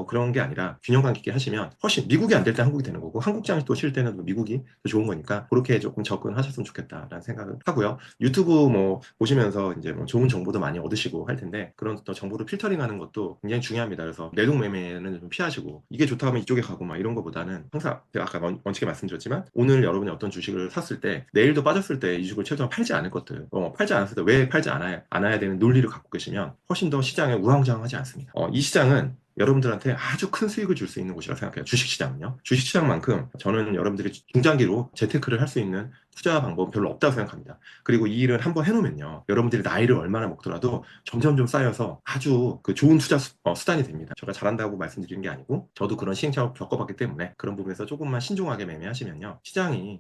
그런 게 아니라 균형감 있게 하시면 훨씬 미국이 안 될 때 한국이 되는 거고 한국장이 또 쉴 때는 미국이 더 좋은 거니까 그렇게 조금 접근하셨으면 좋겠다라는 생각을 하고요. 유튜브 뭐 보시면서 이제 뭐 좋은 정보도 많이 얻으시고 할 텐데 그런 또 정보를 필터링하는 것도 굉장히 중요합니다. 그래서 내동 매매는 좀 피하시고, 이게 좋다 하면 이쪽에 가고 막 이런 거보다는 항상 제가 아까 원칙에 말씀드렸지만 오늘 여러분이 어떤 주식을 샀을 때 내일도 빠졌을 때 이 주식을 최소한 팔지 않을 것들, 팔지 않았을 때 왜 팔지 않아야 되는 논리를 갖고 계시면 훨씬 더 시장에 우왕좌왕하지 않습니다. 이 시장은 여러분들한테 아주 큰 수익을 줄 수 있는 곳이라고 생각해요. 주식시장은요. 주식시장만큼 저는 여러분들이 중장기로 재테크를 할 수 있는 투자 방법은 별로 없다고 생각합니다. 그리고 이 일을 한번 해놓으면요, 여러분들이 나이를 얼마나 먹더라도 점점 쌓여서 아주 그 좋은 투자 수단이 됩니다. 제가 잘한다고 말씀드리는 게 아니고 저도 그런 시행착오를 겪어봤기 때문에 그런 부분에서 조금만 신중하게 매매하시면요,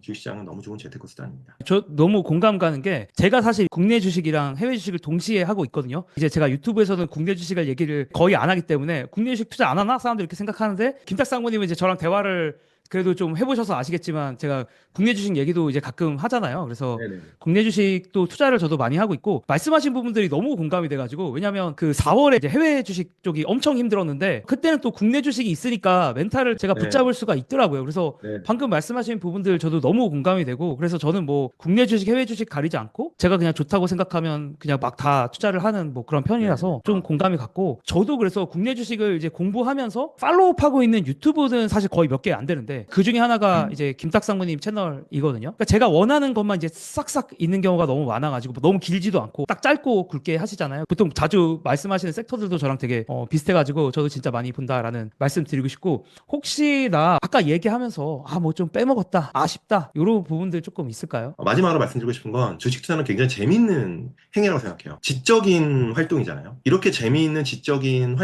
주식시장은 너무 좋은 재테크 수단입니다. 저 너무 공감 가는 게, 제가 사실 국내 주식이랑 해외 주식을 동시에 하고 있거든요. 이제 제가 유튜브에서는 국내 주식을 얘기를 거의 안 하기 때문에 국내 주식 투자 안 하나 사람들이 이렇게 생각하는데, 김탁 상무님은 이제 저랑 대화를 그래도 좀 해보셔서 아시겠지만 제가 국내 주식 얘기도 이제 가끔 하잖아요. 그래서 네네. 국내 주식도 투자를 저도 많이 하고 있고, 말씀하신 부분들이 너무 공감이 돼가지고, 왜냐면 그 4월에 이제 해외 주식 쪽이 엄청 힘들었는데 그때는 또 국내 주식이 있으니까 멘탈을 제가 네. 붙잡을 수가 있더라고요. 그래서 네. 방금 말씀하신 부분들 저도 너무 공감이 되고, 그래서 저는 뭐 국내 주식 해외 주식 가리지 않고 제가 그냥 좋다고 생각하면 그냥 막 다 투자를 하는 뭐 그런 편이라서 좀 공감이 갔고, 저도 그래서 국내 주식을 이제 공부하면서 팔로우하고 있는 유튜브는 사실 거의 몇 개 안 되는데 그 중에 하나가 이제 김탁 상무님 채널이거든요. 그러니까 제가 원하는 것만 이제 싹싹 있는 경우가 너무 많아가지고, 뭐 너무 길지도 않고 딱 짧고 굵게 하시잖아요. 보통 자주 말씀하시는 섹터들도 저랑 되게 비슷해가지고 저도 진짜 많이 본다라는 말씀 드리고 싶고, 혹시 나 아까 얘기하면서 뭐 좀 빼먹었다, 아쉽다, 이런 부분들 조금 있을까요? 마지막으로 말씀드리고 싶은 건, 주식 투자는 굉장히 재미있는 행위라고 생각해요. 지적인 활동이잖아요. 이렇게 재미있는 지적인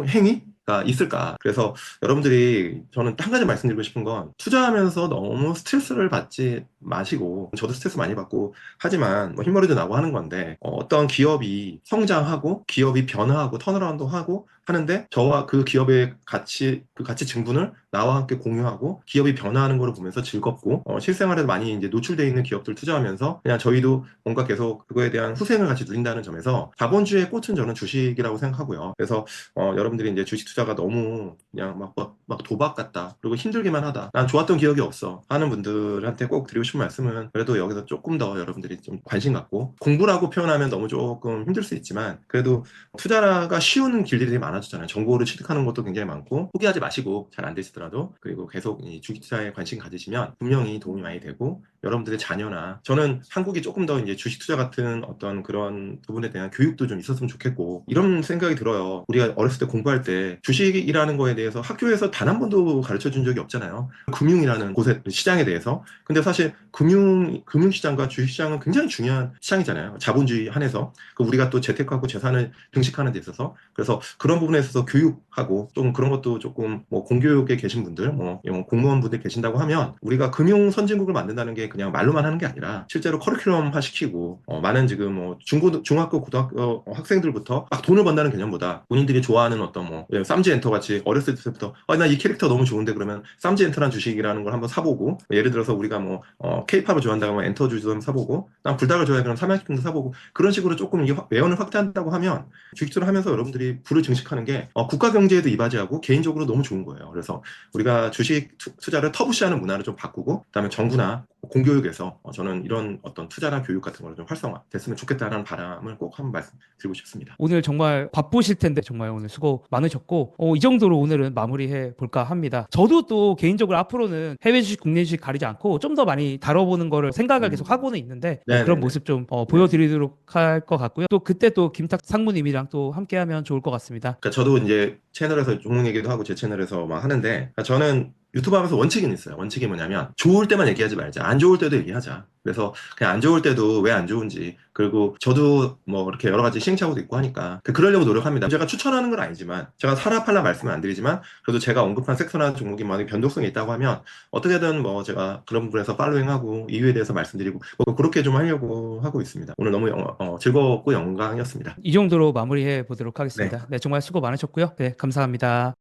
행위가 있을까? 그래서 여러분들이, 저는 한 가지 말씀드리고 싶은 건, 투자하면서 너무 스트레스를 받지 마시고, 저도 스트레스 많이 받고 하지만 뭐 흰머리도 나고 하는 건데, 어떤 기업이 성장하고 기업이 변화하고 턴어라운드 하고 하는데 저와 그 기업의 그 가치 증분을 나와 함께 공유하고 기업이 변화하는 걸 보면서 즐겁고, 실생활에도 많이 이제 노출되어 있는 기업들 투자하면서 그냥 저희도 뭔가 계속 그거에 대한 후생을 같이 누린다는 점에서 자본주의의 꽃은 저는 주식이라고 생각하고요. 그래서 여러분들이 이제 주식 투자가 너무 그냥 막 도박 같다, 그리고 힘들기만 하다, 난 좋았던 기억이 없어 하는 분들한테 꼭 드리고 싶은 말씀은, 그래도 여기서 조금 더 여러분들이 좀 관심 갖고, 공부라고 표현하면 너무 조금 힘들 수 있지만 그래도 투자가 쉬운 길들이 많아졌잖아요. 정보를 취득하는 것도 굉장히 많고, 포기하지 마시고, 잘 안 되시더라도 그리고 계속 이 주식 투자에 관심 가지시면 분명히 도움이 많이 되고, 여러분들의 자녀나, 저는 한국이 조금 더 이제 주식 투자 같은 어떤 그런 부분에 대한 교육도 좀 있었으면 좋겠고, 이런 생각이 들어요. 우리가 어렸을 때 공부할 때 주식이라는 거에 대해서 학교에서 단 한 번도 가르쳐 준 적이 없잖아요. 금융이라는 곳의 시장에 대해서. 근데 사실 금융시장과 주식시장은 굉장히 중요한 시장이잖아요. 자본주의 한에서. 우리가 또 재테크하고 재산을 증식하는 데 있어서. 그래서 그런 부분에 있어서 교육하고 좀 그런 것도 조금, 뭐 공교육에 계신 분들, 뭐 공무원분들 계신다고 하면, 우리가 금융 선진국을 만든다는 게 그냥 말로만 하는 게 아니라 실제로 커리큘럼화 시키고, 많은 지금 뭐 중학교, 고등학교 학생들부터 막 돈을 번다는 개념보다 본인들이 좋아하는 어떤 뭐 쌈지 엔터 같이 어렸을 때부터 나 이 캐릭터 너무 좋은데 그러면 쌈지 엔터라는 주식이라는 걸 한번 사보고, 예를 들어서 우리가 뭐 케이팝을 좋아한다고 하면 엔터 주식도 한번 사보고, 난 불닭을 좋아해 그럼 삼양식품도 사보고, 그런 식으로 조금 이게 외연을 확대한다고 하면 주식투자를 하면서 여러분들이 부를 증식하는 생각하는 게 국가 경제에도 이바지하고 개인적으로 너무 좋은 거예요. 그래서 우리가 주식 투자를 터부시하는 문화를 좀 바꾸고 그다음에 정부나 공교육에서 저는 이런 어떤 투자나 교육 같은 거를 좀 활성화됐으면 좋겠다라는 바람을 꼭 한번 말씀드리고 싶습니다. 오늘 정말 바쁘실 텐데 정말 오늘 수고 많으셨고 이 정도로 오늘은 마무리해 볼까 합니다. 저도 또 개인적으로 앞으로는 해외 주식, 국내 주식 가리지 않고 좀 더 많이 다뤄보는 거를 생각을 계속 하고는 있는데 그런 네네네. 모습 좀 보여드리도록 할 것 같고요. 또 그때 또 김탁 상무님이랑 또 함께하면 좋을 것 같습니다. 그러니까 저도 이제 채널에서 종목 얘기도 하고 제 채널에서 막 하는데 그러니까 저는 유튜브 하면서 원칙은 있어요. 원칙이 뭐냐면 좋을 때만 얘기하지 말자. 안 좋을 때도 얘기하자. 그래서 그냥 안 좋을 때도 왜 안 좋은지 그리고 저도 뭐 이렇게 여러 가지 시행착오도 있고 하니까 그러려고 노력합니다. 제가 추천하는 건 아니지만 제가 사라팔라 말씀은 안 드리지만 그래도 제가 언급한 섹터나 종목이 많이 변동성이 있다고 하면 어떻게든 뭐 제가 그런 부분에서 팔로잉하고 이유에 대해서 말씀드리고 뭐 그렇게 좀 하려고 하고 있습니다. 오늘 너무 즐겁고 영광이었습니다. 이 정도로 마무리해 보도록 네. 하겠습니다. 네, 정말 수고 많으셨고요. 네, 감사합니다.